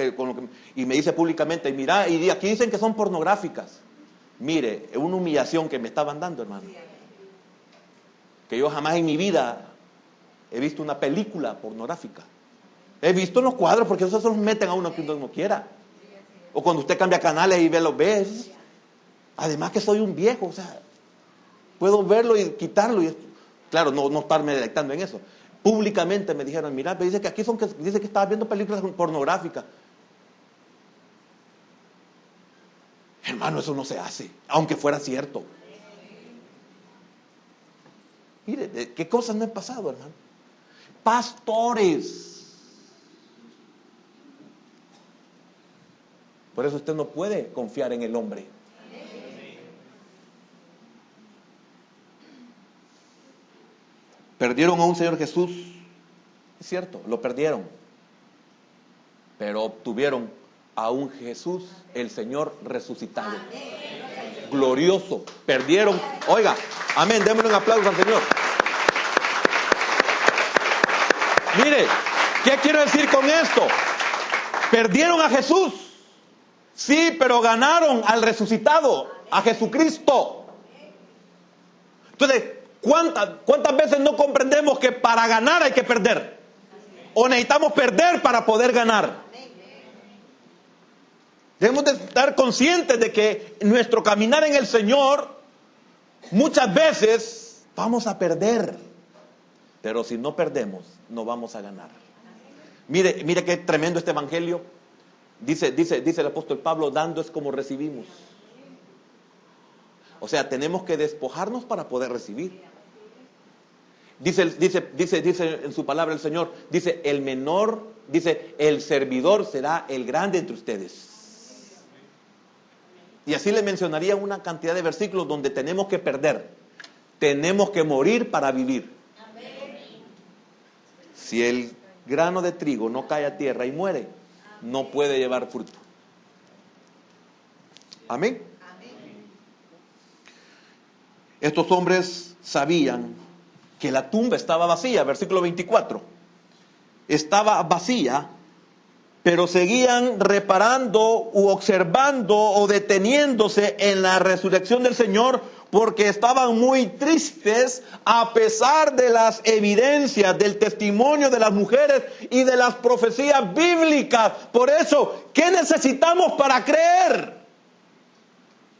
Speaker 2: y me dice públicamente, mira, y aquí dicen que son pornográficas? Mire, es una humillación que me estaban dando, hermano. Que yo jamás en mi vida he visto una película pornográfica. He visto en los cuadros, porque esos se los meten a uno que uno no quiera. O cuando usted cambia canales y los ves. Además que soy un viejo, o sea, puedo verlo y quitarlo. Claro, no estarme deleitando en eso. Públicamente me dijeron, mira, dice que aquí dice que estabas viendo películas pornográficas. Hermano, eso no se hace, aunque fuera cierto. Mire, ¿qué cosas no han pasado, hermano? Pastores. Por eso usted no puede confiar en el hombre. Perdieron a un Señor Jesús, es cierto, lo perdieron, pero obtuvieron a un Jesús, el Señor resucitado, glorioso. Perdieron, oiga, amén, démosle un aplauso al Señor. Mire, ¿qué quiero decir con esto? Perdieron a Jesús, sí, pero ganaron al resucitado, a Jesucristo. Entonces, ¿Cuántas veces no comprendemos que para ganar hay que perder? O necesitamos perder para poder ganar. Debemos de estar conscientes de que nuestro caminar en el Señor, muchas veces vamos a perder. Pero si no perdemos, no vamos a ganar. Mire qué tremendo este evangelio. Dice el apóstol Pablo, dando es como recibimos. O sea, tenemos que despojarnos para poder recibir. Dice en su palabra el Señor, dice, el menor, dice, el servidor será el grande entre ustedes. Y así le mencionaría una cantidad de versículos donde tenemos que perder. Tenemos que morir para vivir. Si el grano de trigo no cae a tierra y muere, no puede llevar fruto. Amén. Estos hombres sabían que la tumba estaba vacía, versículo 24. Estaba vacía, pero seguían reparando u observando o deteniéndose en la resurrección del Señor, porque estaban muy tristes a pesar de las evidencias, del testimonio de las mujeres y de las profecías bíblicas. Por eso, ¿qué necesitamos para creer?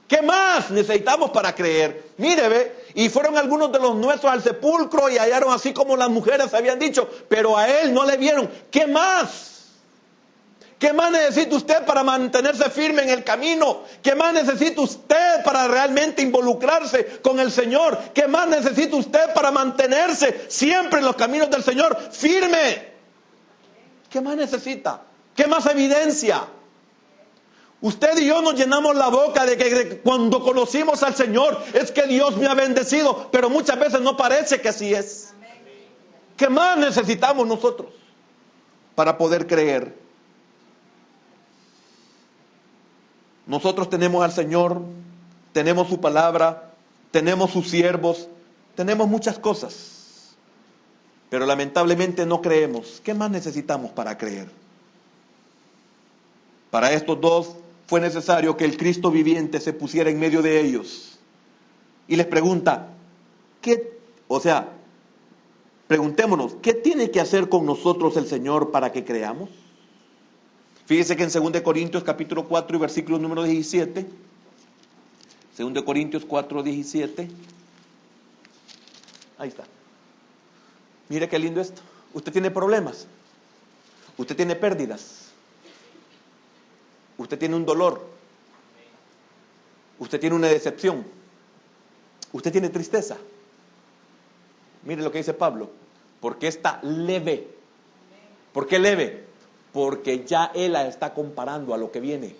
Speaker 2: ¿Qué más necesitamos para creer? Mire, ve, y fueron algunos de los nuestros al sepulcro y hallaron así como las mujeres habían dicho, pero a él no le vieron. ¿Qué más? ¿Qué más necesita usted para mantenerse firme en el camino? ¿Qué más necesita usted para realmente involucrarse con el Señor? ¿Qué más necesita usted para mantenerse siempre en los caminos del Señor firme? ¿Qué más necesita? ¿Qué más evidencia? Usted y yo nos llenamos la boca de que cuando conocimos al Señor es que Dios me ha bendecido, pero muchas veces no parece que así es. ¿Qué más necesitamos nosotros para poder creer? Nosotros tenemos al Señor, tenemos su palabra, tenemos sus siervos, tenemos muchas cosas, pero lamentablemente no creemos. ¿Qué más necesitamos para creer? Para estos dos fue necesario que el Cristo viviente se pusiera en medio de ellos. Y les pregunta, preguntémonos, ¿qué tiene que hacer con nosotros el Señor para que creamos? Fíjese que en 2 Corintios capítulo 4 y versículo número 17, 2 Corintios 4, 17, ahí está. Mire qué lindo esto. Usted tiene problemas, usted tiene pérdidas, usted tiene un dolor, usted tiene una decepción, usted tiene tristeza. Mire lo que dice Pablo, porque está leve. ¿Por qué leve? Porque ya él la está comparando a lo que viene.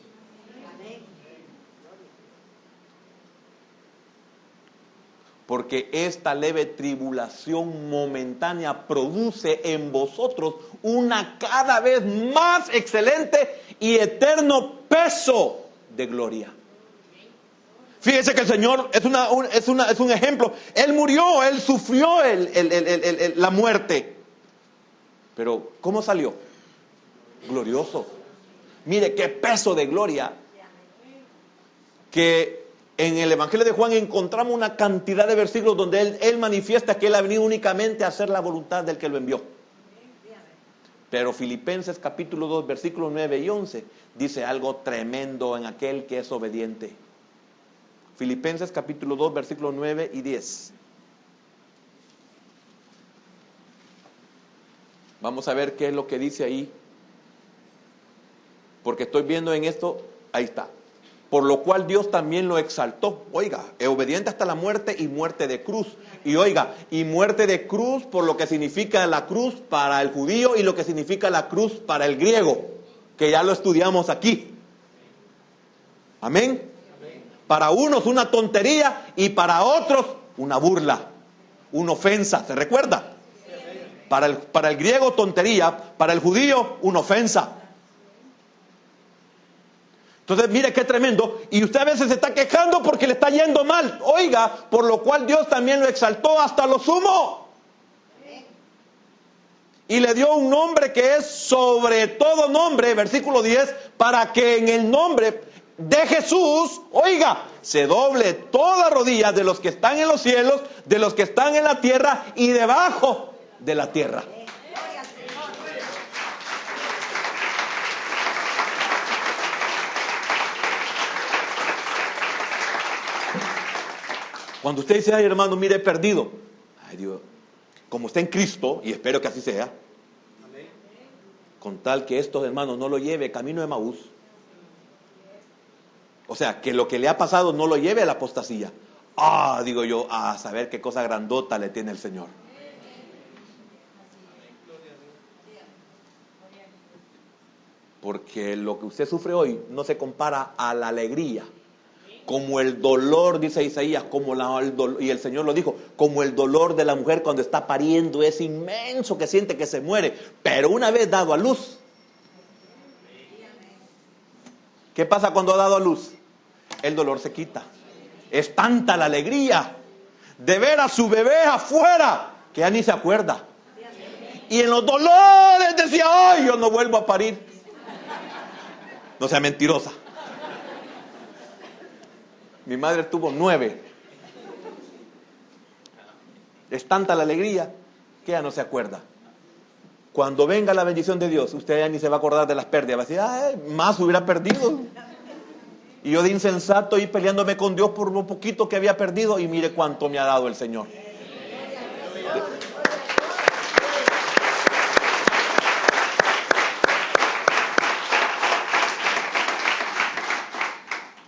Speaker 2: Porque esta leve tribulación momentánea produce en vosotros una cada vez más excelente y eterno peso de gloria. Fíjese que el Señor es un ejemplo. Él murió, Él sufrió la muerte. Pero ¿cómo salió? Glorioso. Mire qué peso de gloria. Que en el Evangelio de Juan encontramos una cantidad de versículos donde él manifiesta que Él ha venido únicamente a hacer la voluntad del que lo envió. Pero Filipenses capítulo 2, versículos 9 y 11 dice algo tremendo en aquel que es obediente. Filipenses capítulo 2, versículos 9 y 10. Vamos a ver qué es lo que dice ahí. Porque estoy viendo en esto, ahí está. Por lo cual Dios también lo exaltó. Oiga, es obediente hasta la muerte y muerte de cruz. Y oiga, y muerte de cruz por lo que significa la cruz para el judío y lo que significa la cruz para el griego, que ya lo estudiamos aquí. Amén. Para unos una tontería y para otros una burla, una ofensa. ¿Se recuerda? Para el griego tontería, para el judío una ofensa. Entonces, mire qué tremendo. Y usted a veces se está quejando porque le está yendo mal. Oiga, por lo cual Dios también lo exaltó hasta lo sumo. Y le dio un nombre que es sobre todo nombre, versículo 10, para que en el nombre, de Jesús, oiga, se doble toda rodilla de los que están en los cielos, de los que están en la tierra y debajo de la tierra. Cuando usted dice, ay hermano, mire, he perdido. Ay Dios, como está en Cristo, y espero que así sea, con tal que estos hermanos no lo lleve camino de Emaús, o sea, que lo que le ha pasado no lo lleve a la apostasía. Digo yo, a saber qué cosa grandota le tiene el Señor. Porque lo que usted sufre hoy no se compara a la alegría. Como el dolor, dice Isaías, y el Señor lo dijo, como el dolor de la mujer cuando está pariendo, es inmenso, que siente que se muere. Pero una vez dado a luz, ¿qué pasa cuando ha dado a luz? El dolor se quita. Es tanta la alegría de ver a su bebé afuera que ya ni se acuerda. Y en los dolores decía, ay, yo no vuelvo a parir. No sea mentirosa. Mi madre tuvo 9. Es tanta la alegría que ya no se acuerda. Cuando venga la bendición de Dios, usted ya ni se va a acordar de las pérdidas. Va a decir, ay, más hubiera perdido. Y yo de insensato y peleándome con Dios por lo poquito que había perdido. Y mire cuánto me ha dado el Señor.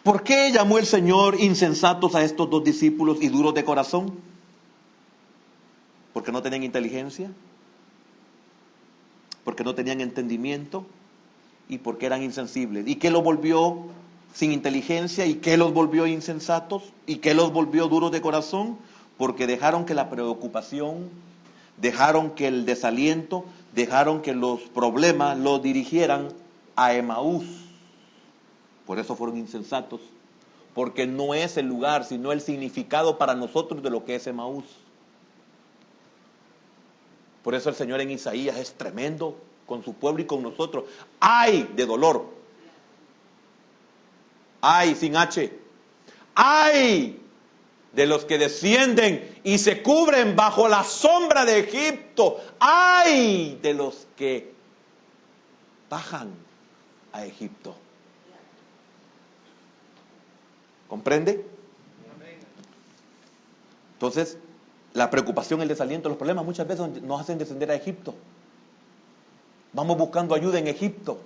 Speaker 2: ¿Por qué llamó el Señor insensatos a estos 2 discípulos y duros de corazón? ¿Porque no tenían inteligencia? ¿Porque no tenían entendimiento? ¿Y porque eran insensibles? ¿Y qué los volvió sin inteligencia? ¿Y qué los volvió insensatos? ¿Y qué los volvió duros de corazón? Porque dejaron que la preocupación, dejaron que el desaliento, dejaron que los problemas los dirigieran a Emaús. Por eso fueron insensatos, porque no es el lugar, sino el significado para nosotros de lo que es Emaús. Por eso el Señor en Isaías es tremendo con su pueblo y con nosotros. ¡Ay de dolor! ¡Ay sin H! ¡Ay de los que descienden y se cubren bajo la sombra de Egipto! ¡Ay de los que bajan a Egipto! ¿Comprende? Entonces, la preocupación, el desaliento, los problemas muchas veces nos hacen descender a Egipto. Vamos buscando ayuda en Egipto.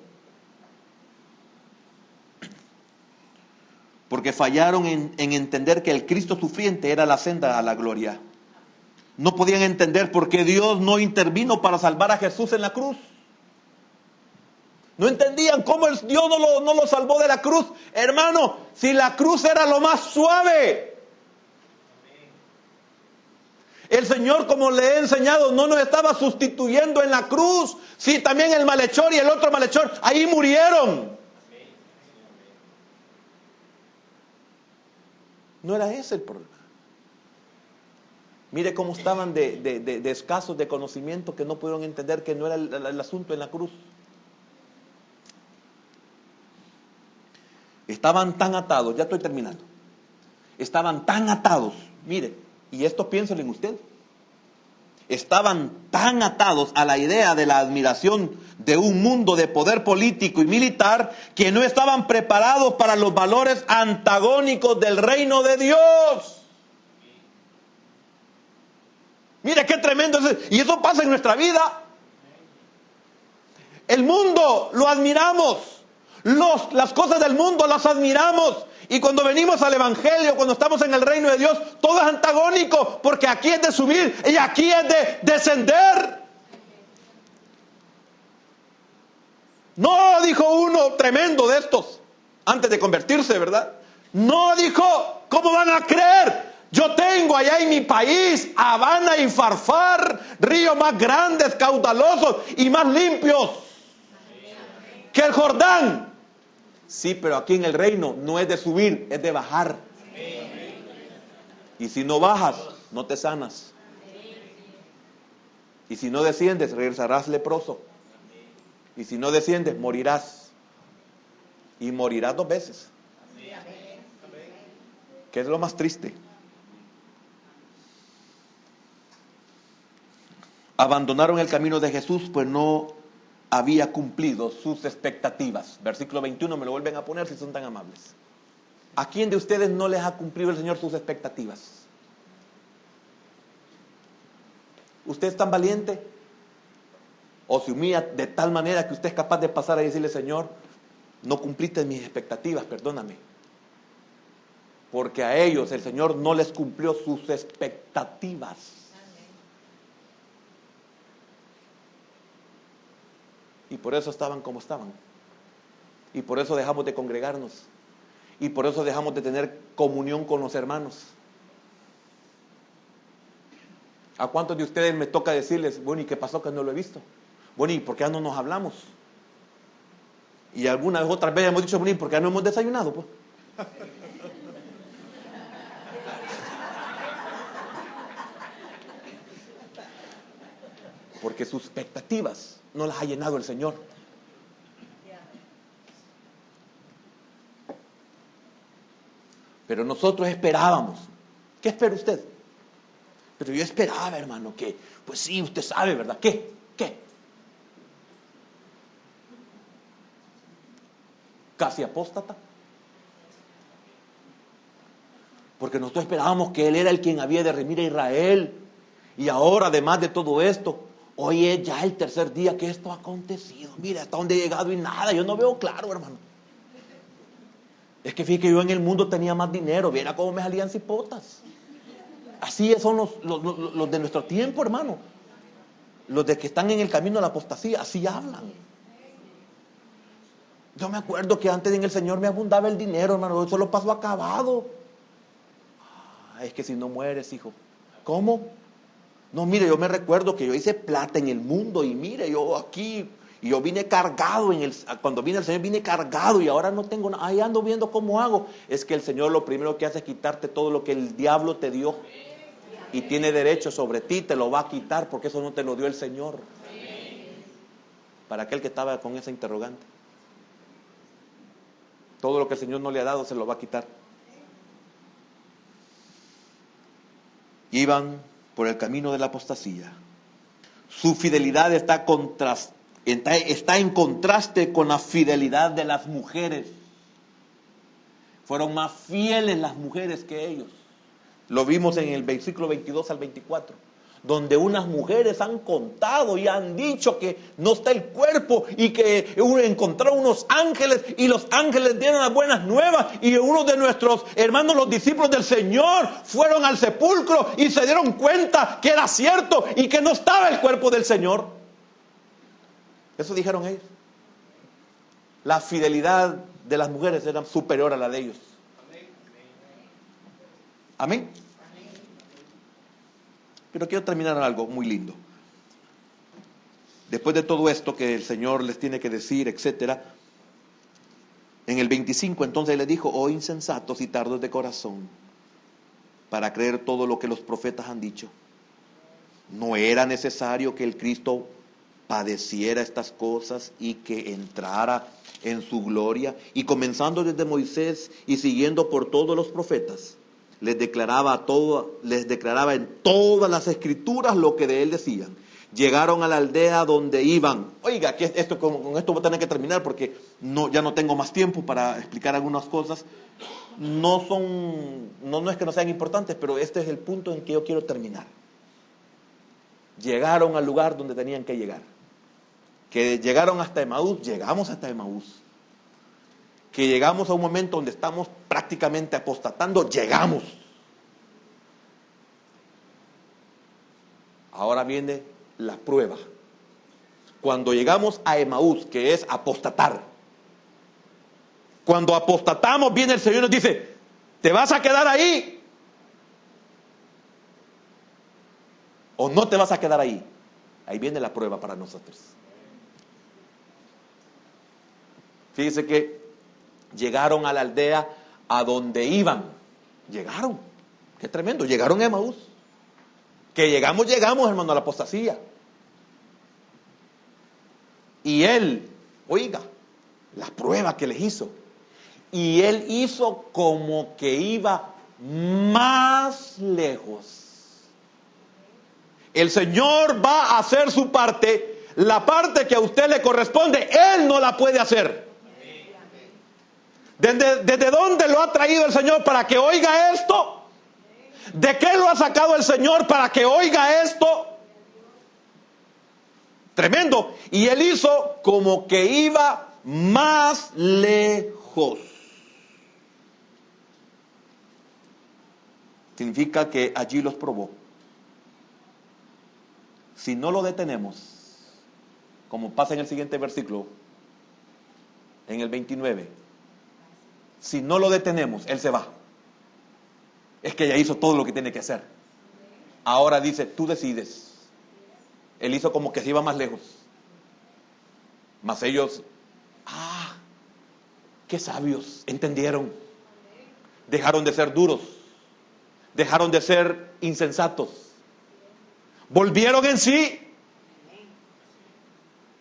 Speaker 2: Porque fallaron en entender que el Cristo sufriente era la senda a la gloria. No podían entender por qué Dios no intervino para salvar a Jesús en la cruz. No entendían cómo Dios no lo salvó de la cruz. Hermano, si la cruz era lo más suave. El Señor, como le he enseñado, no nos estaba sustituyendo en la cruz. Sí, también el malhechor y el otro malhechor, ahí murieron. No era ese el problema. Mire cómo estaban de escasos de conocimiento que no pudieron entender que no era el asunto en la cruz. Estaban tan atados, ya estoy terminando. Estaban tan atados, mire, y esto piénselo en usted. Estaban tan atados a la idea de la admiración de un mundo de poder político y militar que no estaban preparados para los valores antagónicos del reino de Dios. Mire qué tremendo es. Y eso pasa en nuestra vida. El mundo lo admiramos. Las cosas del mundo las admiramos. Y cuando venimos al Evangelio, cuando estamos en el reino de Dios, todo es antagónico, porque aquí es de subir y aquí es de descender. No dijo uno tremendo de estos, antes de convertirse, ¿verdad? No dijo, ¿cómo van a creer? Yo tengo allá en mi país, Habana y Farfar, ríos más grandes, caudalosos y más limpios que el Jordán. Sí, pero aquí en el reino no es de subir, es de bajar. Y si no bajas, no te sanas. Y si no desciendes, regresarás leproso. Y si no desciendes, morirás. Y morirás 2 veces. que es lo más triste. Abandonaron el camino de Jesús, pues no había cumplido sus expectativas. Versículo 21, me lo vuelven a poner si son tan amables. ¿A quién de ustedes no les ha cumplido el Señor sus expectativas? ¿Usted es tan valiente? ¿O se humilla de tal manera que usted es capaz de pasar a decirle, Señor, no cumpliste mis expectativas, perdóname? Porque a ellos el Señor no les cumplió sus expectativas. Y por eso estaban como estaban. Y por eso dejamos de congregarnos. Y por eso dejamos de tener comunión con los hermanos. ¿A cuántos de ustedes me toca decirles, bueno, ¿y qué pasó que no lo he visto? Bueno, ¿y por qué no nos hablamos? Y algunas otras veces hemos dicho, bueno, ¿y por qué no hemos desayunado? Pues? Porque sus expectativas no las ha llenado el Señor. Pero nosotros esperábamos. ¿Qué espera usted? Pero yo esperaba, hermano, que, pues sí, usted sabe, ¿verdad? ¿Qué? Casi apóstata. Porque nosotros esperábamos que Él era el quien había de redimir a Israel. Y ahora, además de todo esto, hoy es ya el tercer día que esto ha acontecido. Mira, hasta dónde he llegado y nada, yo no veo claro, hermano. Es que fíjate que yo en el mundo tenía más dinero, viera cómo me salían cipotas. Así son los de nuestro tiempo, hermano. Los de que están en el camino de la apostasía, así hablan. Yo me acuerdo que antes en el Señor me abundaba el dinero, hermano, eso lo paso acabado. Es que si no mueres, hijo. ¿Cómo? No, mire, yo me recuerdo que yo hice plata en el mundo y mire, yo aquí, y yo vine cargado, cuando vine el Señor vine cargado y ahora no tengo nada, ahí ando viendo cómo hago. Es que el Señor lo primero que hace es quitarte todo lo que el diablo te dio y tiene derecho sobre ti, te lo va a quitar porque eso no te lo dio el Señor. Para aquel que estaba con esa interrogante. Todo lo que el Señor no le ha dado se lo va a quitar. Iban por el camino de la apostasía. Su fidelidad está en contraste con la fidelidad de las mujeres. Fueron más fieles las mujeres que ellos. Lo vimos en el versículo 22 al 24. Donde unas mujeres han contado y han dicho que no está el cuerpo y que encontraron unos ángeles y los ángeles dieron las buenas nuevas y uno de nuestros hermanos, los discípulos del Señor, fueron al sepulcro y se dieron cuenta que era cierto y que no estaba el cuerpo del Señor. Eso dijeron ellos. La fidelidad de las mujeres era superior a la de ellos. Amén. Pero quiero terminar en algo muy lindo. Después de todo esto que el Señor les tiene que decir, etcétera, en el 25 entonces le dijo, oh insensatos y tardos de corazón, para creer todo lo que los profetas han dicho. ¿No era necesario que el Cristo padeciera estas cosas y que entrara en su gloria? Y comenzando desde Moisés y siguiendo por todos los profetas, les declaraba en todas las escrituras lo que de él decían. Llegaron a la aldea donde iban. Oiga, que con esto voy a tener que terminar porque ya no tengo más tiempo para explicar algunas cosas. No es que no sean importantes, pero este es el punto en que yo quiero terminar. Llegaron al lugar donde tenían que llegar. Que llegaron hasta Emaús, llegamos hasta Emaús. Que llegamos a un momento donde estamos prácticamente apostatando, llegamos. Ahora viene la prueba. Cuando llegamos a Emaús, que es apostatar. Cuando apostatamos, viene el Señor y nos dice, ¿te vas a quedar ahí? ¿O no te vas a quedar ahí? Ahí viene la prueba para nosotros. Fíjese que llegaron a la aldea a donde iban. Llegaron. Qué tremendo. Llegaron a Emaús. Que llegamos, hermano, a la apostasía. Y él, oiga, la prueba que les hizo. Y él hizo como que iba más lejos. El Señor va a hacer su parte. La parte que a usted le corresponde, Él no la puede hacer. ¿Desde dónde lo ha traído el Señor para que oiga esto? ¿De qué lo ha sacado el Señor para que oiga esto? Tremendo. Y Él hizo como que iba más lejos. Significa que allí los probó. Si no lo detenemos, como pasa en el siguiente versículo, en el 29, si no lo detenemos, Él se va. Es que ya hizo todo lo que tiene que hacer. Ahora dice, tú decides. Él hizo como que se iba más lejos. Mas ellos, qué sabios, entendieron. Dejaron de ser duros. Dejaron de ser insensatos. Volvieron en sí.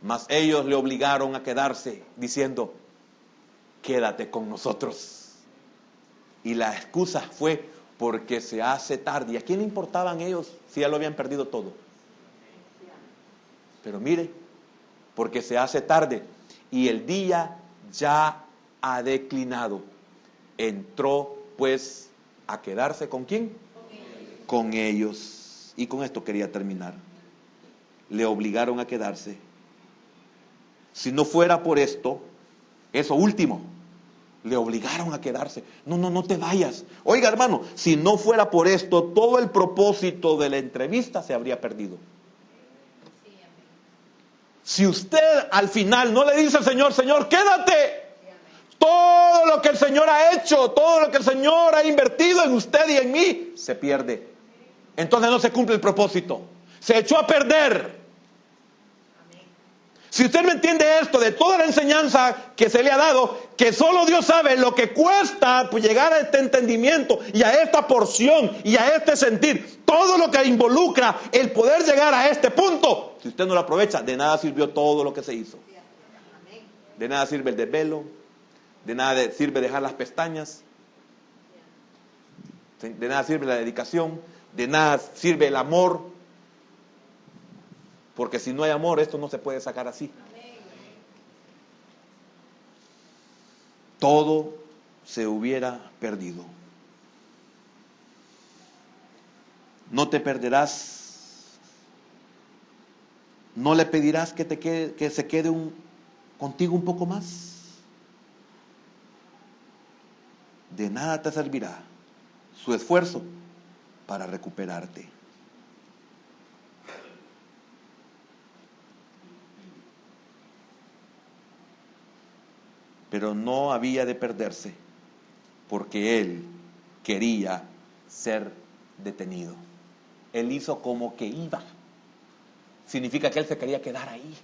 Speaker 2: Mas ellos le obligaron a quedarse, diciendo, quédate con nosotros. Y la excusa fue, porque se hace tarde. ¿Y a quién le importaban ellos si ya lo habían perdido todo? Pero mire, porque se hace tarde y el día ya ha declinado. Entró pues a quedarse ¿con quién? Con ellos. Y con esto quería terminar. Le obligaron a quedarse. Si no fuera por esto, eso último, le obligaron a quedarse. No te vayas. Oiga, hermano, si no fuera por esto, todo el propósito de la entrevista se habría perdido. Si usted al final no le dice al Señor, Señor, quédate. Todo lo que el Señor ha hecho, todo lo que el Señor ha invertido en usted y en mí, se pierde. Entonces no se cumple el propósito. Se echó a perder. Si usted no entiende esto de toda la enseñanza que se le ha dado, que solo Dios sabe lo que cuesta pues, llegar a este entendimiento y a esta porción y a este sentir, todo lo que involucra el poder llegar a este punto, si usted no lo aprovecha, de nada sirvió todo lo que se hizo. De nada sirve el desvelo, de nada sirve dejar las pestañas, de nada sirve la dedicación, de nada sirve el amor. Porque si no hay amor, esto no se puede sacar así. Todo se hubiera perdido. No te perderás. No le pedirás que se quede contigo un poco más. De nada te servirá su esfuerzo para recuperarte. Pero no había de perderse, porque él quería ser detenido. Él hizo como que iba. Significa que él se quería quedar ahí.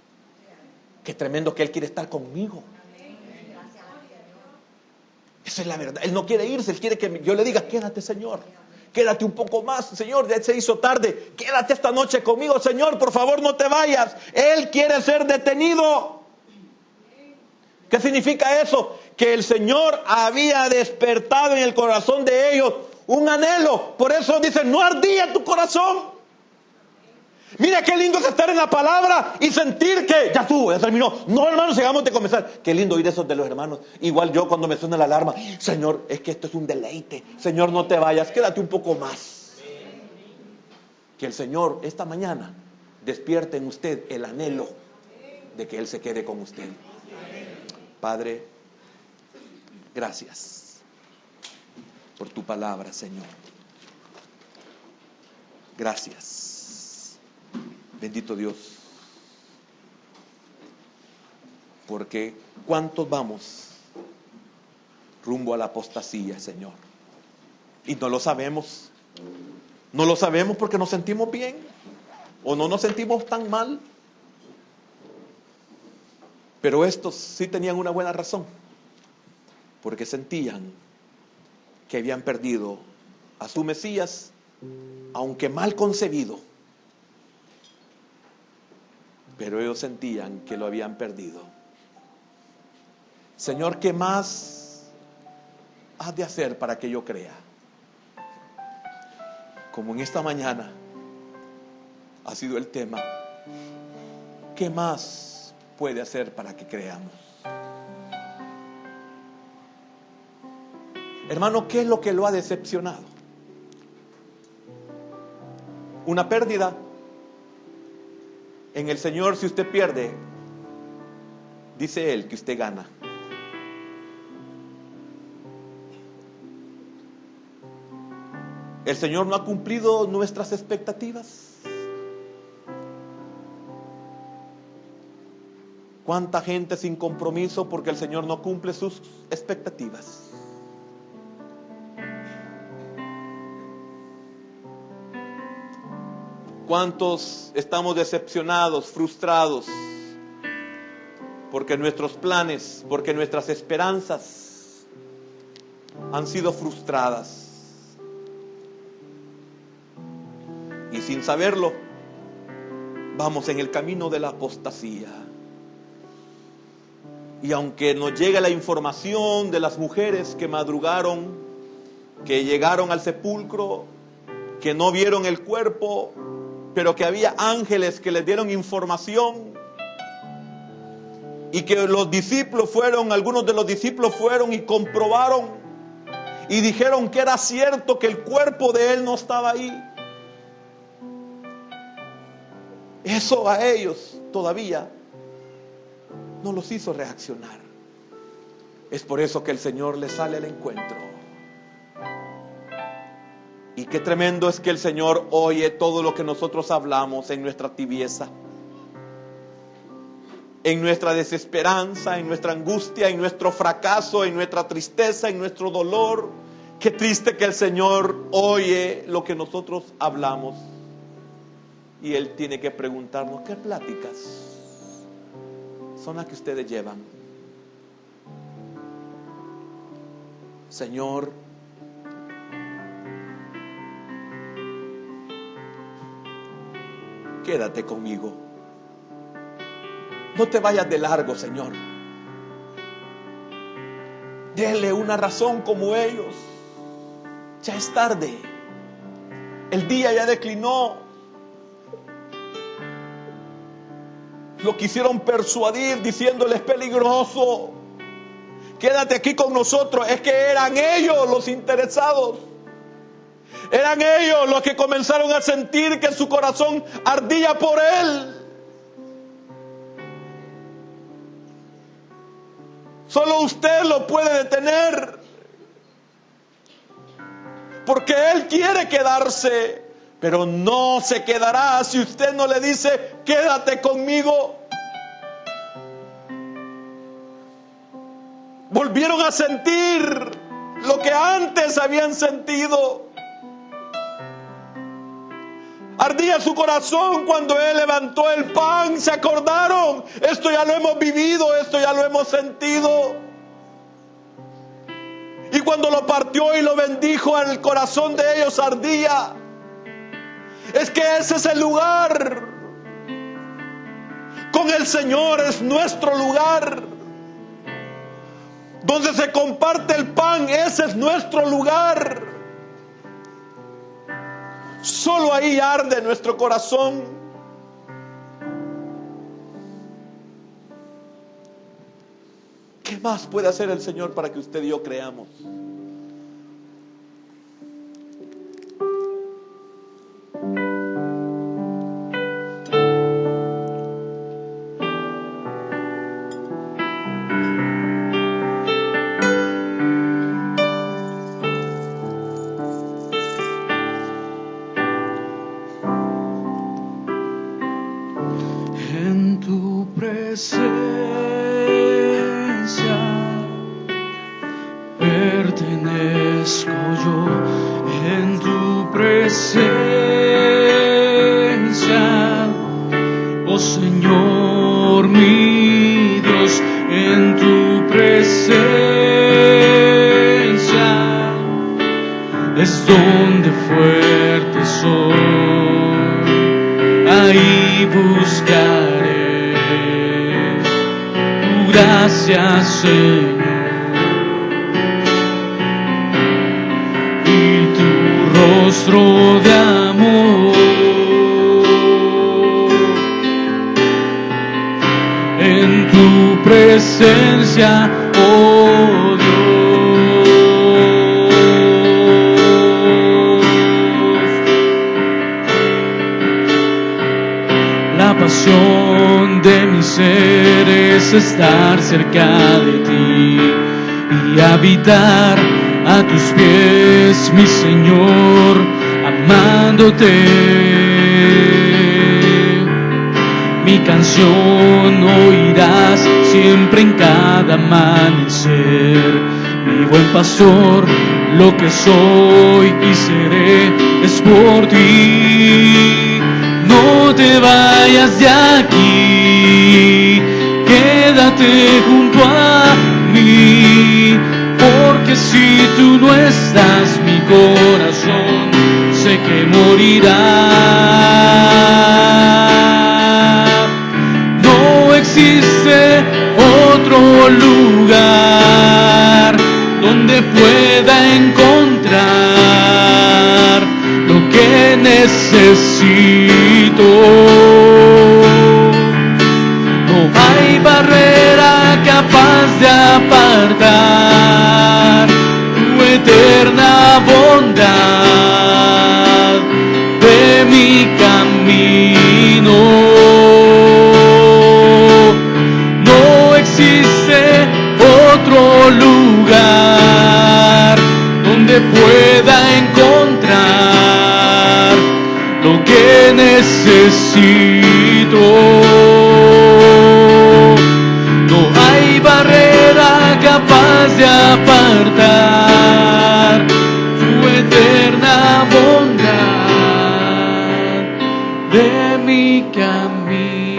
Speaker 2: Qué tremendo que él quiere estar conmigo. Esa es la verdad. Él no quiere irse, él quiere que yo le diga, quédate, Señor. Quédate un poco más, Señor, ya se hizo tarde. Quédate esta noche conmigo, Señor, por favor no te vayas. Él quiere ser detenido. ¿Qué significa eso? Que el Señor había despertado en el corazón de ellos un anhelo. Por eso dice, no ardía tu corazón. Mira qué lindo es estar en la palabra y sentir que ya estuvo, ya terminó. No, hermanos, llegamos de comenzar. Qué lindo oír eso de los hermanos. Igual yo cuando me suena la alarma, Señor, es que esto es un deleite. Señor, no te vayas, quédate un poco más. Que el Señor esta mañana despierte en usted el anhelo de que Él se quede con usted. Padre, gracias por tu palabra, Señor. Gracias. Bendito Dios. Porque ¿cuántos vamos rumbo a la apostasía, Señor? Y no lo sabemos. No lo sabemos porque nos sentimos bien o no nos sentimos tan mal. Pero estos sí tenían una buena razón, porque sentían que habían perdido a su Mesías, aunque mal concebido. Pero ellos sentían que lo habían perdido. Señor, ¿qué más has de hacer para que yo crea? como en esta mañana ha sido el tema, ¿qué más puede hacer para que creamos? Hermano, ¿qué es lo que lo ha decepcionado? Una pérdida. En el Señor, si usted pierde, dice Él que usted gana. El Señor no ha cumplido nuestras expectativas. ¿Cuánta gente sin compromiso porque el Señor no cumple sus expectativas? ¿Cuántos estamos decepcionados, frustrados? Porque nuestros planes, porque nuestras esperanzas han sido frustradas. Y sin saberlo, vamos en el camino de la apostasía. Y aunque nos llegue la información de las mujeres que madrugaron, que llegaron al sepulcro, que no vieron el cuerpo, pero que había ángeles que les dieron información, y que los discípulos fueron, algunos de los discípulos fueron y comprobaron y dijeron que era cierto que el cuerpo de él no estaba ahí. Eso a ellos todavía no los hizo reaccionar. Es por eso que el Señor les sale al encuentro. Y qué tremendo es que el Señor oye todo lo que nosotros hablamos en nuestra tibieza, en nuestra desesperanza, en nuestra angustia, en nuestro fracaso, en nuestra tristeza, en nuestro dolor. Qué triste que el Señor oye lo que nosotros hablamos. Y Él tiene que preguntarnos, ¿qué pláticas son las que ustedes llevan? Señor, quédate conmigo. No te vayas de largo, Señor. Dele una razón como ellos. Ya es tarde. El día ya declinó. Lo quisieron persuadir diciéndole es peligroso. Quédate aquí con nosotros. Es que eran ellos los interesados. Eran ellos los que comenzaron a sentir que su corazón ardía por Él. Solo usted lo puede detener. Porque Él quiere quedarse. Pero no se quedará si usted no le dice, quédate conmigo. Volvieron a sentir lo que antes habían sentido. Ardía su corazón cuando Él levantó el pan. Se acordaron, esto ya lo hemos vivido, esto ya lo hemos sentido. Y cuando lo partió y lo bendijo, el corazón de ellos ardía. Es que ese es el lugar. Con el Señor es nuestro lugar. Donde se comparte el pan, ese es nuestro lugar. Solo ahí arde nuestro corazón. ¿Qué más puede hacer el Señor para que usted y yo creamos?
Speaker 3: En tu presencia pertenezco yo, en tu presencia, oh Señor mi Dios, en tu presencia es donde fuerte soy, ahí buscaré tu gracia, Señor, y tu rostro rostro de amor. En tu presencia, oh Dios, la pasión de mi ser es estar cerca de ti y habitar a tus pies, mi Señor, amándote. Mi canción oirás siempre en cada amanecer. Mi buen pastor, lo que soy y seré es por ti. No te vayas de aquí, quédate junto a mí, porque si tú no estás, mi corazón sé que morirá. No existe otro lugar donde pueda encontrar lo que necesito. No hay barrera capaz de apartar tu eterna bondad de mi camino. No existe otro lugar donde pueda encontrar lo que necesito. No hay barrera capaz de apartar tu eterna bondad de mi camino.